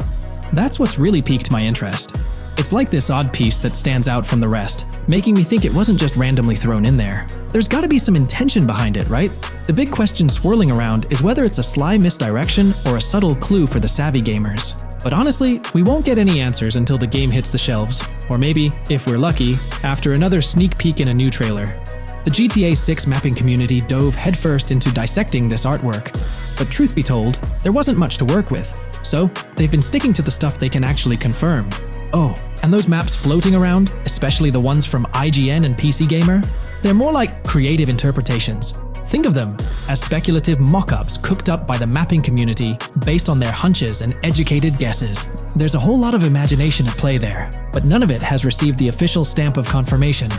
that's what's really piqued my interest. It's like this odd piece that stands out from the rest, making me think it wasn't just randomly thrown in there. There's gotta be some intention behind it, right? The big question swirling around is whether it's a sly misdirection or a subtle clue for the savvy gamers. But honestly, we won't get any answers until the game hits the shelves, or maybe, if we're lucky, after another sneak peek in a new trailer. The GTA 6 mapping community dove headfirst into dissecting this artwork, but truth be told, there wasn't much to work with. So, they've been sticking to the stuff they can actually confirm. Oh, and those maps floating around, especially the ones from IGN and PC Gamer, they're more like creative interpretations. Think of them as speculative mock-ups cooked up by the mapping community based on their hunches and educated guesses. There's a whole lot of imagination at play there, but none of it has received the official stamp of confirmation.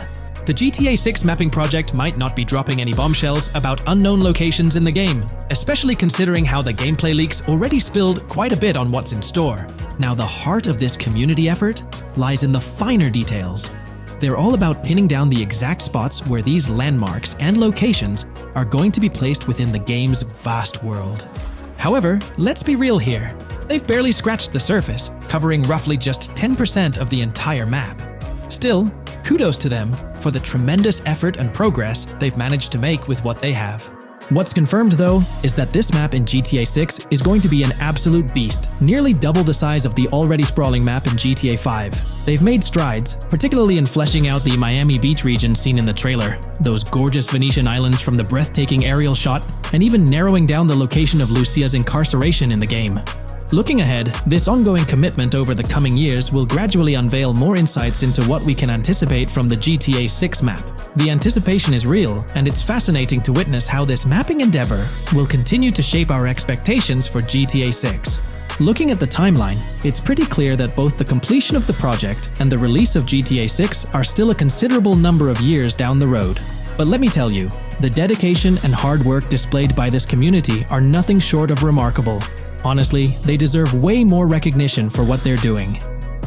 The GTA 6 mapping project might not be dropping any bombshells about unknown locations in the game, especially considering how the gameplay leaks already spilled quite a bit on what's in store. Now, the heart of this community effort lies in the finer details. They're all about pinning down the exact spots where these landmarks and locations are going to be placed within the game's vast world. However, let's be real here. They've barely scratched the surface, covering roughly just 10% of the entire map. Still, kudos to them for the tremendous effort and progress they've managed to make with what they have. What's confirmed though is that this map in GTA 6 is going to be an absolute beast, nearly double the size of the already sprawling map in GTA 5. They've made strides, particularly in fleshing out the Miami Beach region seen in the trailer, those gorgeous Venetian islands from the breathtaking aerial shot, and even narrowing down the location of Lucia's incarceration in the game. Looking ahead, this ongoing commitment over the coming years will gradually unveil more insights into what we can anticipate from the GTA 6 map. The anticipation is real, and it's fascinating to witness how this mapping endeavor will continue to shape our expectations for GTA 6. Looking at the timeline, it's pretty clear that both the completion of the project and the release of GTA 6 are still a considerable number of years down the road. But let me tell you, the dedication and hard work displayed by this community are nothing short of remarkable. Honestly, they deserve way more recognition for what they're doing.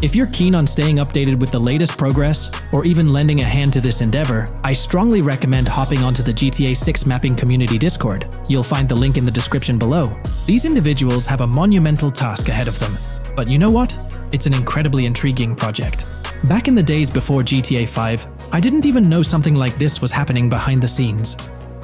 If you're keen on staying updated with the latest progress, or even lending a hand to this endeavor, I strongly recommend hopping onto the GTA 6 mapping community Discord. You'll find the link in the description below. These individuals have a monumental task ahead of them. But you know what? It's an incredibly intriguing project. Back in the days before GTA 5, I didn't even know something like this was happening behind the scenes.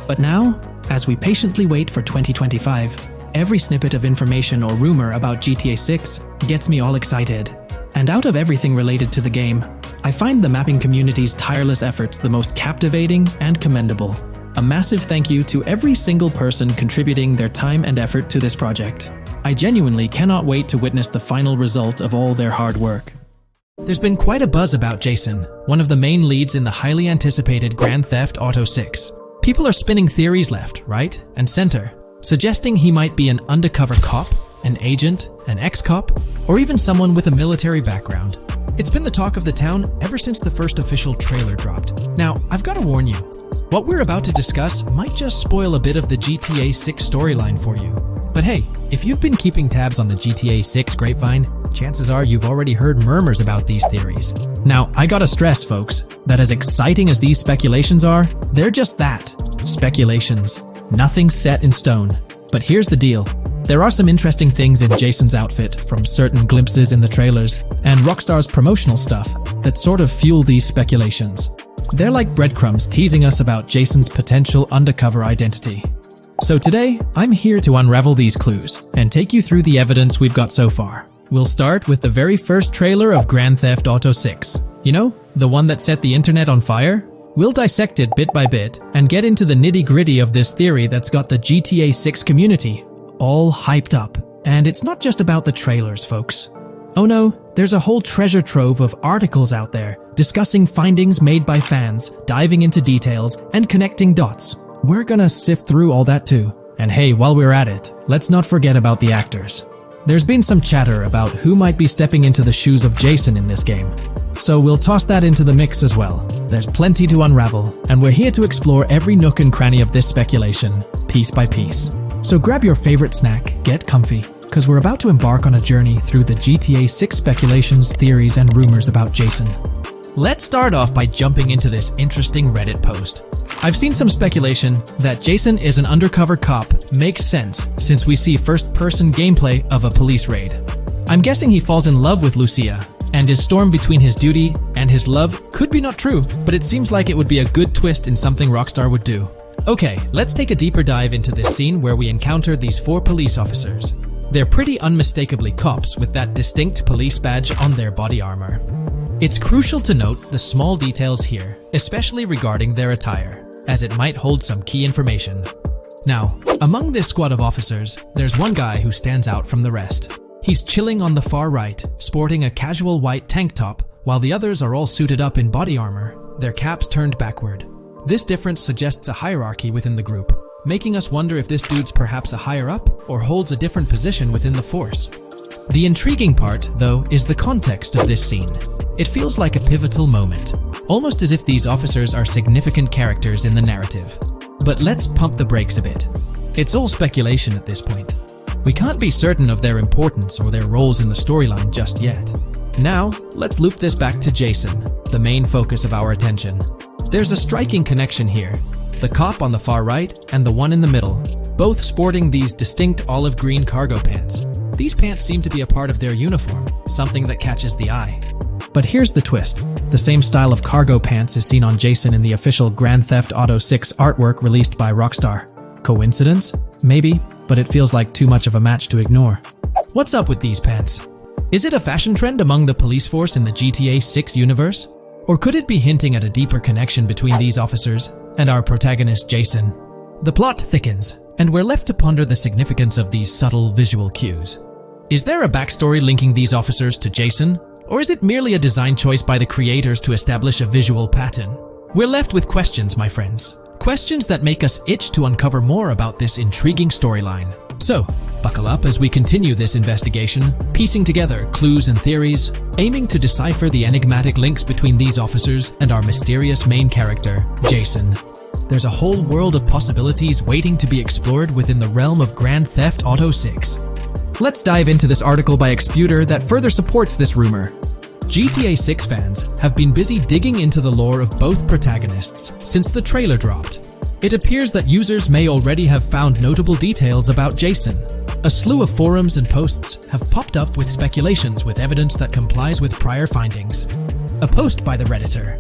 But now, as we patiently wait for 2025, every snippet of information or rumor about GTA 6 gets me all excited. And out of everything related to the game, I find the mapping community's tireless efforts the most captivating and commendable. A massive thank you to every single person contributing their time and effort to this project. I genuinely cannot wait to witness the final result of all their hard work. There's been quite a buzz about Jason, one of the main leads in the highly anticipated Grand Theft Auto 6. People are spinning theories left, right, and center, suggesting he might be an undercover cop, an agent, an ex-cop, or even someone with a military background. It's been the talk of the town ever since the first official trailer dropped. Now, I've got to warn you, what we're about to discuss might just spoil a bit of the GTA 6 storyline for you. But hey, if you've been keeping tabs on the GTA 6 grapevine, chances are you've already heard murmurs about these theories. Now, I gotta stress, folks, that as exciting as these speculations are, they're just that, speculations. Nothing set in stone. But here's the deal. There are some interesting things in Jason's outfit, from certain glimpses in the trailers, and Rockstar's promotional stuff, that sort of fuel these speculations. They're like breadcrumbs teasing us about Jason's potential undercover identity. So today, I'm here to unravel these clues and take you through the evidence we've got so far. We'll start with the very first trailer of Grand Theft Auto 6. You know, the one that set the internet on fire? We'll dissect it bit by bit and get into the nitty-gritty of this theory that's got the GTA 6 community all hyped up. And it's not just about the trailers, folks. Oh no, there's a whole treasure trove of articles out there discussing findings made by fans, diving into details, and connecting dots. We're gonna sift through all that too. And hey, while we're at it, let's not forget about the actors. There's been some chatter about who might be stepping into the shoes of Jason in this game. So we'll toss that into the mix as well. There's plenty to unravel, and we're here to explore every nook and cranny of this speculation, piece by piece. So grab your favorite snack, get comfy, because we're about to embark on a journey through the GTA 6 speculations, theories, and rumors about Jason. Let's start off by jumping into this interesting Reddit post. I've seen some speculation that Jason is an undercover cop makes sense since we see first-person gameplay of a police raid. I'm guessing he falls in love with Lucia, and is torn between his duty and his love could be not true, but it seems like it would be a good twist in something Rockstar would do. Okay, let's take a deeper dive into this scene where we encounter these 4 police officers. They're pretty unmistakably cops with that distinct police badge on their body armor. It's crucial to note the small details here, especially regarding their attire, as it might hold some key information. Now, among this squad of officers, there's one guy who stands out from the rest. He's chilling on the far right, sporting a casual white tank top, while the others are all suited up in body armor, their caps turned backward. This difference suggests a hierarchy within the group, making us wonder if this dude's perhaps a higher up or holds a different position within the force. The intriguing part, though, is the context of this scene. It feels like a pivotal moment, almost as if these officers are significant characters in the narrative. But let's pump the brakes a bit. It's all speculation at this point. We can't be certain of their importance or their roles in the storyline just yet. Now, let's loop this back to Jason, the main focus of our attention. There's a striking connection here. The cop on the far right and the one in the middle, both sporting these distinct olive green cargo pants. These pants seem to be a part of their uniform, something that catches the eye. But here's the twist. The same style of cargo pants is seen on Jason in the official Grand Theft Auto 6 artwork released by Rockstar. Coincidence? Maybe, but it feels like too much of a match to ignore. What's up with these pants? Is it a fashion trend among the police force in the GTA 6 universe? Or could it be hinting at a deeper connection between these officers and our protagonist Jason? The plot thickens, and we're left to ponder the significance of these subtle visual cues. Is there a backstory linking these officers to Jason? Or is it merely a design choice by the creators to establish a visual pattern? We're left with questions, my friends. Questions that make us itch to uncover more about this intriguing storyline. So, buckle up as we continue this investigation, piecing together clues and theories, aiming to decipher the enigmatic links between these officers and our mysterious main character, Jason. There's a whole world of possibilities waiting to be explored within the realm of Grand Theft Auto 6. Let's dive into this article by Exputer that further supports this rumor. GTA 6 fans have been busy digging into the lore of both protagonists since the trailer dropped. It appears that users may already have found notable details about Jason. A slew of forums and posts have popped up with speculations with evidence that complies with prior findings. A post by the Redditor,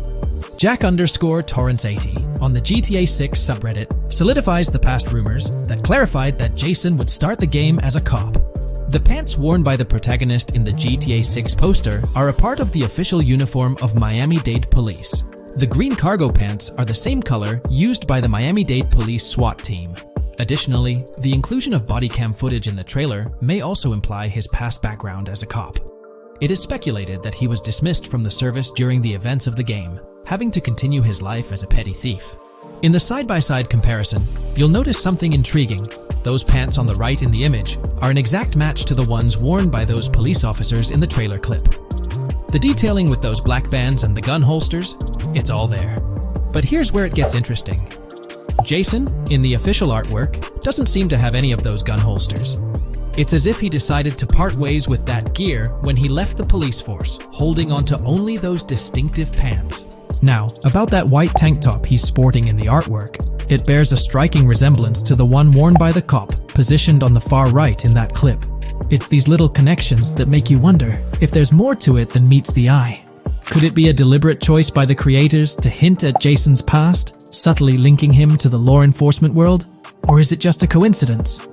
Jack_Torrance80, on the GTA 6 subreddit solidifies the past rumors that clarified that Jason would start the game as a cop. The pants worn by the protagonist in the GTA 6 poster are a part of the official uniform of Miami-Dade Police. The green cargo pants are the same color used by the Miami-Dade Police SWAT team. Additionally, the inclusion of body cam footage in the trailer may also imply his past background as a cop. It is speculated that he was dismissed from the service during the events of the game, having to continue his life as a petty thief. In the side-by-side comparison, you'll notice something intriguing. Those pants on the right in the image are an exact match to the ones worn by those police officers in the trailer clip. The detailing with those black bands and the gun holsters, it's all there. But here's where it gets interesting. Jason, in the official artwork, doesn't seem to have any of those gun holsters. It's as if he decided to part ways with that gear when he left the police force, holding onto only those distinctive pants. Now, about that white tank top he's sporting in the artwork, it bears a striking resemblance to the one worn by the cop, positioned on the far right in that clip. It's these little connections that make you wonder if there's more to it than meets the eye. Could it be a deliberate choice by the creators to hint at Jason's past, subtly linking him to the law enforcement world? Or is it just a coincidence?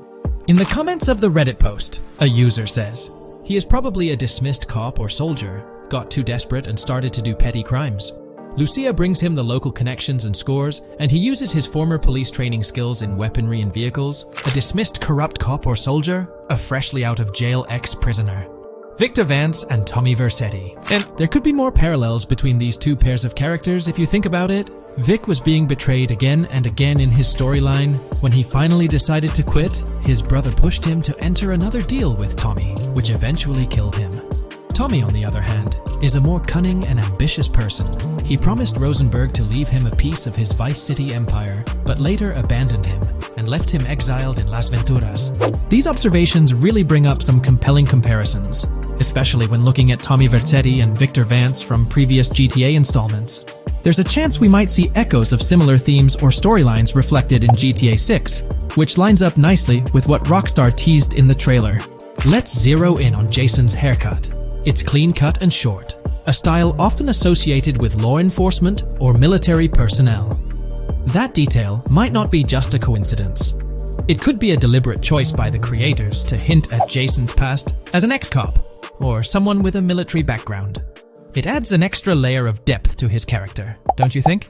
In the comments of the Reddit post, a user says, he is probably a dismissed cop or soldier, got too desperate and started to do petty crimes. Lucia brings him the local connections and scores, and he uses his former police training skills in weaponry and vehicles. A dismissed corrupt cop or soldier, a freshly out of jail ex-prisoner. Victor Vance and Tommy Vercetti. And there could be more parallels between these two pairs of characters if you think about it. Vic was being betrayed again and again in his storyline. When he finally decided to quit, his brother pushed him to enter another deal with Tommy, which eventually killed him. Tommy, on the other hand, is a more cunning and ambitious person. He promised Rosenberg to leave him a piece of his Vice City empire, but later abandoned him and left him exiled in Las Venturas. These observations really bring up some compelling comparisons, especially when looking at Tommy Vercetti and Victor Vance from previous GTA installments. There's a chance we might see echoes of similar themes or storylines reflected in GTA 6, which lines up nicely with what Rockstar teased in the trailer. Let's zero in on Jason's haircut. It's clean-cut and short, a style often associated with law enforcement or military personnel. That detail might not be just a coincidence. It could be a deliberate choice by the creators to hint at Jason's past as an ex-cop or someone with a military background. It adds an extra layer of depth to his character, don't you think?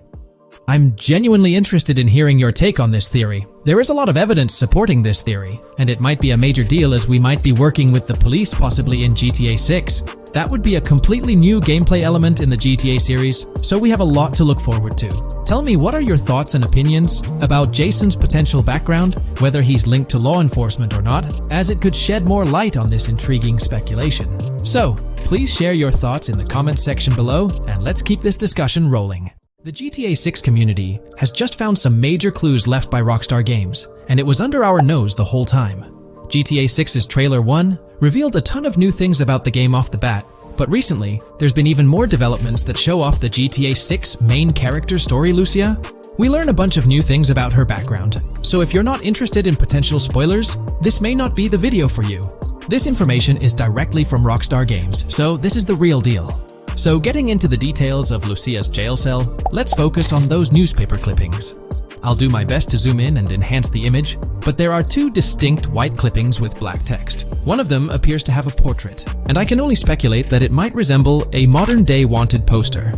I'm genuinely interested in hearing your take on this theory. There is a lot of evidence supporting this theory, and it might be a major deal as we might be working with the police possibly in GTA 6. That would be a completely new gameplay element in the GTA series, so we have a lot to look forward to. Tell me, what are your thoughts and opinions about Jason's potential background, whether he's linked to law enforcement or not, as it could shed more light on this intriguing speculation. So, please share your thoughts in the comments section below, and let's keep this discussion rolling. The GTA 6 community has just found some major clues left by Rockstar Games, and it was under our nose the whole time. GTA 6's Trailer 1 revealed a ton of new things about the game off the bat, but recently, there's been even more developments that show off the GTA 6 main character story, Lucia. We learn a bunch of new things about her background, so if you're not interested in potential spoilers, this may not be the video for you. This information is directly from Rockstar Games, so this is the real deal. So getting into the details of Lucia's jail cell, let's focus on those newspaper clippings. I'll do my best to zoom in and enhance the image, but there are two distinct white clippings with black text. One of them appears to have a portrait, and I can only speculate that it might resemble a modern-day wanted poster.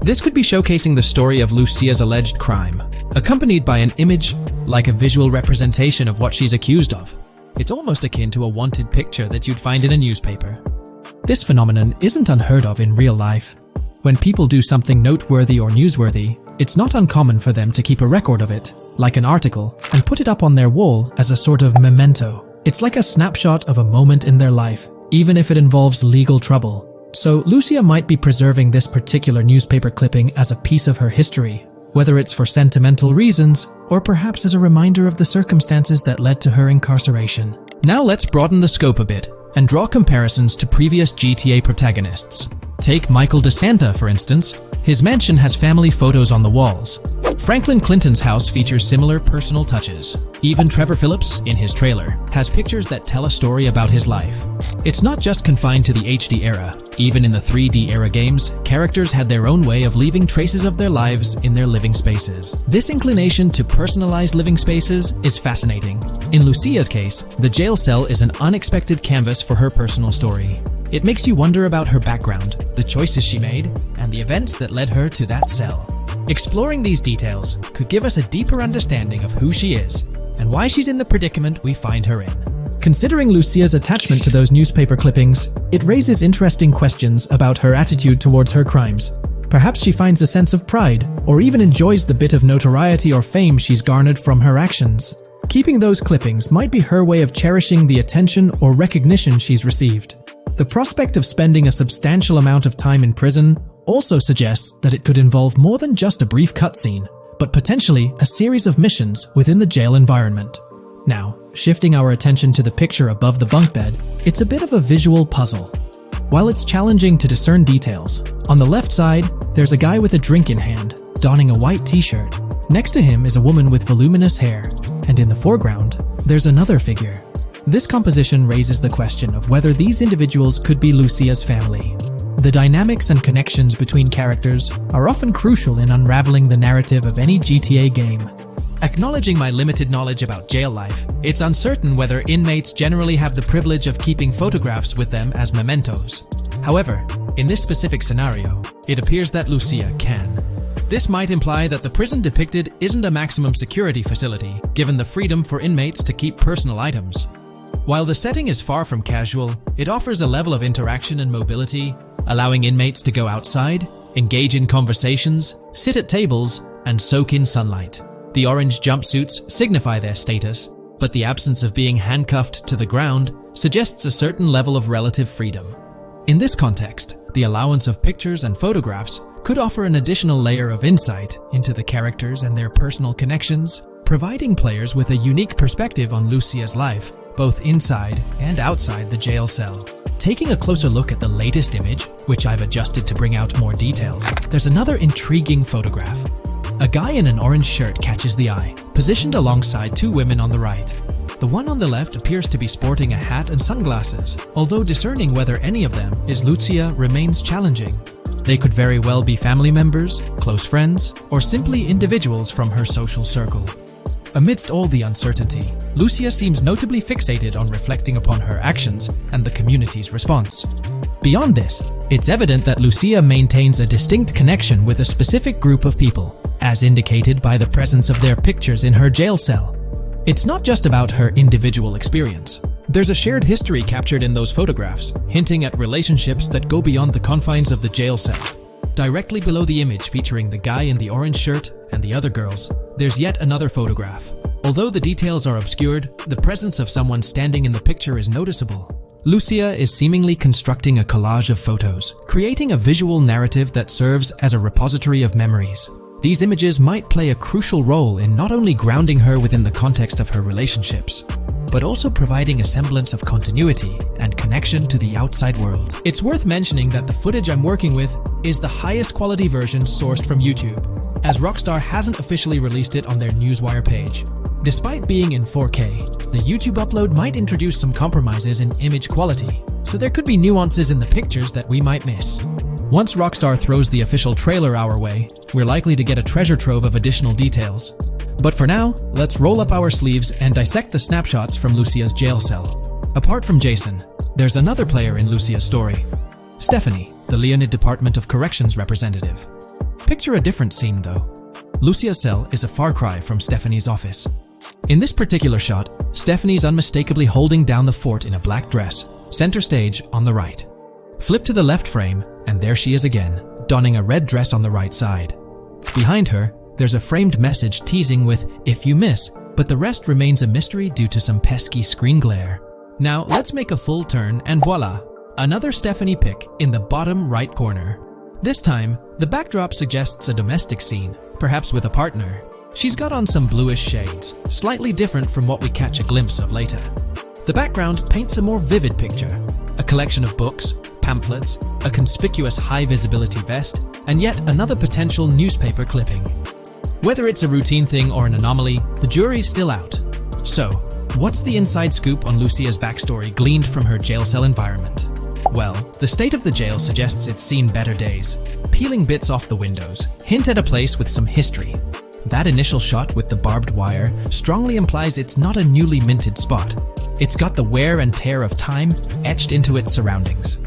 This could be showcasing the story of Lucia's alleged crime, accompanied by an image like a visual representation of what she's accused of. It's almost akin to a wanted picture that you'd find in a newspaper. This phenomenon isn't unheard of in real life. When people do something noteworthy or newsworthy, it's not uncommon for them to keep a record of it, like an article, and put it up on their wall as a sort of memento. It's like a snapshot of a moment in their life, even if it involves legal trouble. So Lucia might be preserving this particular newspaper clipping as a piece of her history, whether it's for sentimental reasons or perhaps as a reminder of the circumstances that led to her incarceration. Now let's broaden the scope a bit and draw comparisons to previous GTA protagonists. Take Michael DeSanta, for instance. His mansion has family photos on the walls. Franklin Clinton's house features similar personal touches. Even Trevor Phillips, in his trailer, has pictures that tell a story about his life. It's not just confined to the HD era. Even in the 3D era games, characters had their own way of leaving traces of their lives in their living spaces. This inclination to personalized living spaces is fascinating. In Lucia's case, the jail cell is an unexpected canvas for her personal story. It makes you wonder about her background, the choices she made, and the events that led her to that cell. Exploring these details could give us a deeper understanding of who she is and why she's in the predicament we find her in. Considering Lucia's attachment to those newspaper clippings, it raises interesting questions about her attitude towards her crimes. Perhaps she finds a sense of pride, or even enjoys the bit of notoriety or fame she's garnered from her actions. Keeping those clippings might be her way of cherishing the attention or recognition she's received. The prospect of spending a substantial amount of time in prison also suggests that it could involve more than just a brief cutscene, but potentially a series of missions within the jail environment. Now, shifting our attention to the picture above the bunk bed, it's a bit of a visual puzzle. While it's challenging to discern details, on the left side, there's a guy with a drink in hand, donning a white t-shirt. Next to him is a woman with voluminous hair, and in the foreground, there's another figure. This composition raises the question of whether these individuals could be Lucia's family. The dynamics and connections between characters are often crucial in unraveling the narrative of any GTA game. Acknowledging my limited knowledge about jail life, it's uncertain whether inmates generally have the privilege of keeping photographs with them as mementos. However, in this specific scenario, it appears that Lucia can. This might imply that the prison depicted isn't a maximum security facility, given the freedom for inmates to keep personal items. While the setting is far from casual, it offers a level of interaction and mobility, allowing inmates to go outside, engage in conversations, sit at tables, and soak in sunlight. The orange jumpsuits signify their status, but the absence of being handcuffed to the ground suggests a certain level of relative freedom. In this context, the allowance of pictures and photographs could offer an additional layer of insight into the characters and their personal connections, providing players with a unique perspective on Lucia's life, both inside and outside the jail cell. Taking a closer look at the latest image, which I've adjusted to bring out more details, there's another intriguing photograph. A guy in an orange shirt catches the eye, positioned alongside two women on the right. The one on the left appears to be sporting a hat and sunglasses, although discerning whether any of them is Lucia remains challenging. They could very well be family members, close friends, or simply individuals from her social circle. Amidst all the uncertainty, Lucia seems notably fixated on reflecting upon her actions and the community's response. Beyond this, it's evident that Lucia maintains a distinct connection with a specific group of people, as indicated by the presence of their pictures in her jail cell. It's not just about her individual experience. There's a shared history captured in those photographs, hinting at relationships that go beyond the confines of the jail cell. Directly below the image featuring the guy in the orange shirt and the other girls, there's yet another photograph. Although the details are obscured, the presence of someone standing in the picture is noticeable. Lucia is seemingly constructing a collage of photos, creating a visual narrative that serves as a repository of memories. These images might play a crucial role in not only grounding her within the context of her relationships, but also providing a semblance of continuity and connection to the outside world. It's worth mentioning that the footage I'm working with is the highest quality version sourced from YouTube, as Rockstar hasn't officially released it on their Newswire page. Despite being in 4K, the YouTube upload might introduce some compromises in image quality, so there could be nuances in the pictures that we might miss. Once Rockstar throws the official trailer our way, we're likely to get a treasure trove of additional details. But for now, let's roll up our sleeves and dissect the snapshots from Lucia's jail cell. Apart from Jason, there's another player in Lucia's story, Stephanie, the Leonid Department of Corrections representative. Picture a different scene though. Lucia's cell is a far cry from Stephanie's office. In this particular shot, Stephanie's unmistakably holding down the fort in a black dress, center stage on the right. Flip to the left frame, and there she is again, donning a red dress on the right side. Behind her, there's a framed message teasing with "if you miss," but the rest remains a mystery due to some pesky screen glare. Now let's make a full turn and voila, another Stephanie pic in the bottom right corner. This time, the backdrop suggests a domestic scene, perhaps with a partner. She's got on some bluish shades, slightly different from what we catch a glimpse of later. The background paints a more vivid picture, a collection of books, pamphlets, a conspicuous high-visibility vest, and yet another potential newspaper clipping. Whether it's a routine thing or an anomaly, the jury's still out. So, what's the inside scoop on Lucia's backstory gleaned from her jail cell environment? Well, the state of the jail suggests it's seen better days. Peeling bits off the windows hint at a place with some history. That initial shot with the barbed wire strongly implies it's not a newly minted spot. It's got the wear and tear of time etched into its surroundings.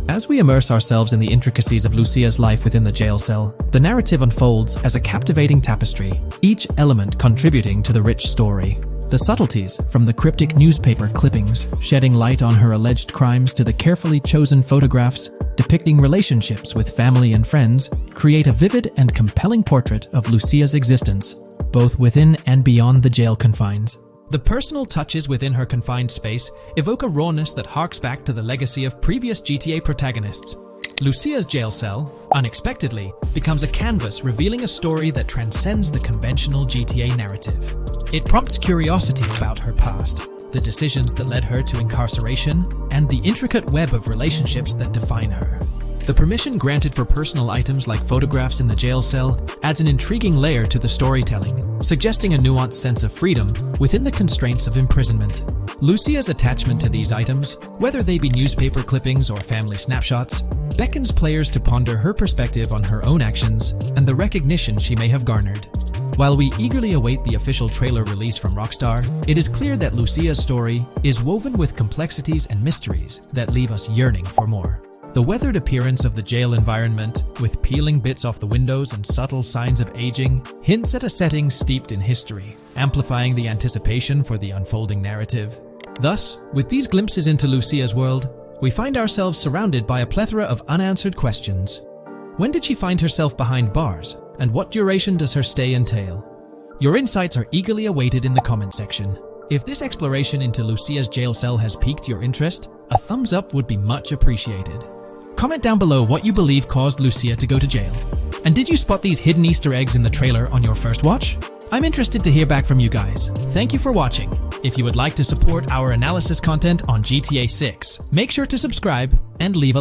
As we immerse ourselves in the intricacies of Lucia's life within the jail cell, the narrative unfolds as a captivating tapestry, each element contributing to the rich story. The subtleties, from the cryptic newspaper clippings shedding light on her alleged crimes to the carefully chosen photographs depicting relationships with family and friends, create a vivid and compelling portrait of Lucia's existence, both within and beyond the jail confines. The personal touches within her confined space evoke a rawness that harks back to the legacy of previous GTA protagonists. Lucia's jail cell, unexpectedly, becomes a canvas revealing a story that transcends the conventional GTA narrative. It prompts curiosity about her past, the decisions that led her to incarceration, and the intricate web of relationships that define her. The permission granted for personal items like photographs in the jail cell adds an intriguing layer to the storytelling, suggesting a nuanced sense of freedom within the constraints of imprisonment. Lucia's attachment to these items, whether they be newspaper clippings or family snapshots, beckons players to ponder her perspective on her own actions and the recognition she may have garnered. While we eagerly await the official trailer release from Rockstar, it is clear that Lucia's story is woven with complexities and mysteries that leave us yearning for more. The weathered appearance of the jail environment, with peeling bits off the windows and subtle signs of aging, hints at a setting steeped in history, amplifying the anticipation for the unfolding narrative. Thus, with these glimpses into Lucia's world, we find ourselves surrounded by a plethora of unanswered questions. When did she find herself behind bars, and what duration does her stay entail? Your insights are eagerly awaited in the comment section. If this exploration into Lucia's jail cell has piqued your interest, a thumbs up would be much appreciated. Comment down below what you believe caused Lucia to go to jail. And did you spot these hidden Easter eggs in the trailer on your first watch? I'm interested to hear back from you guys. Thank you for watching. If you would like to support our analysis content on GTA 6, make sure to subscribe and leave a like.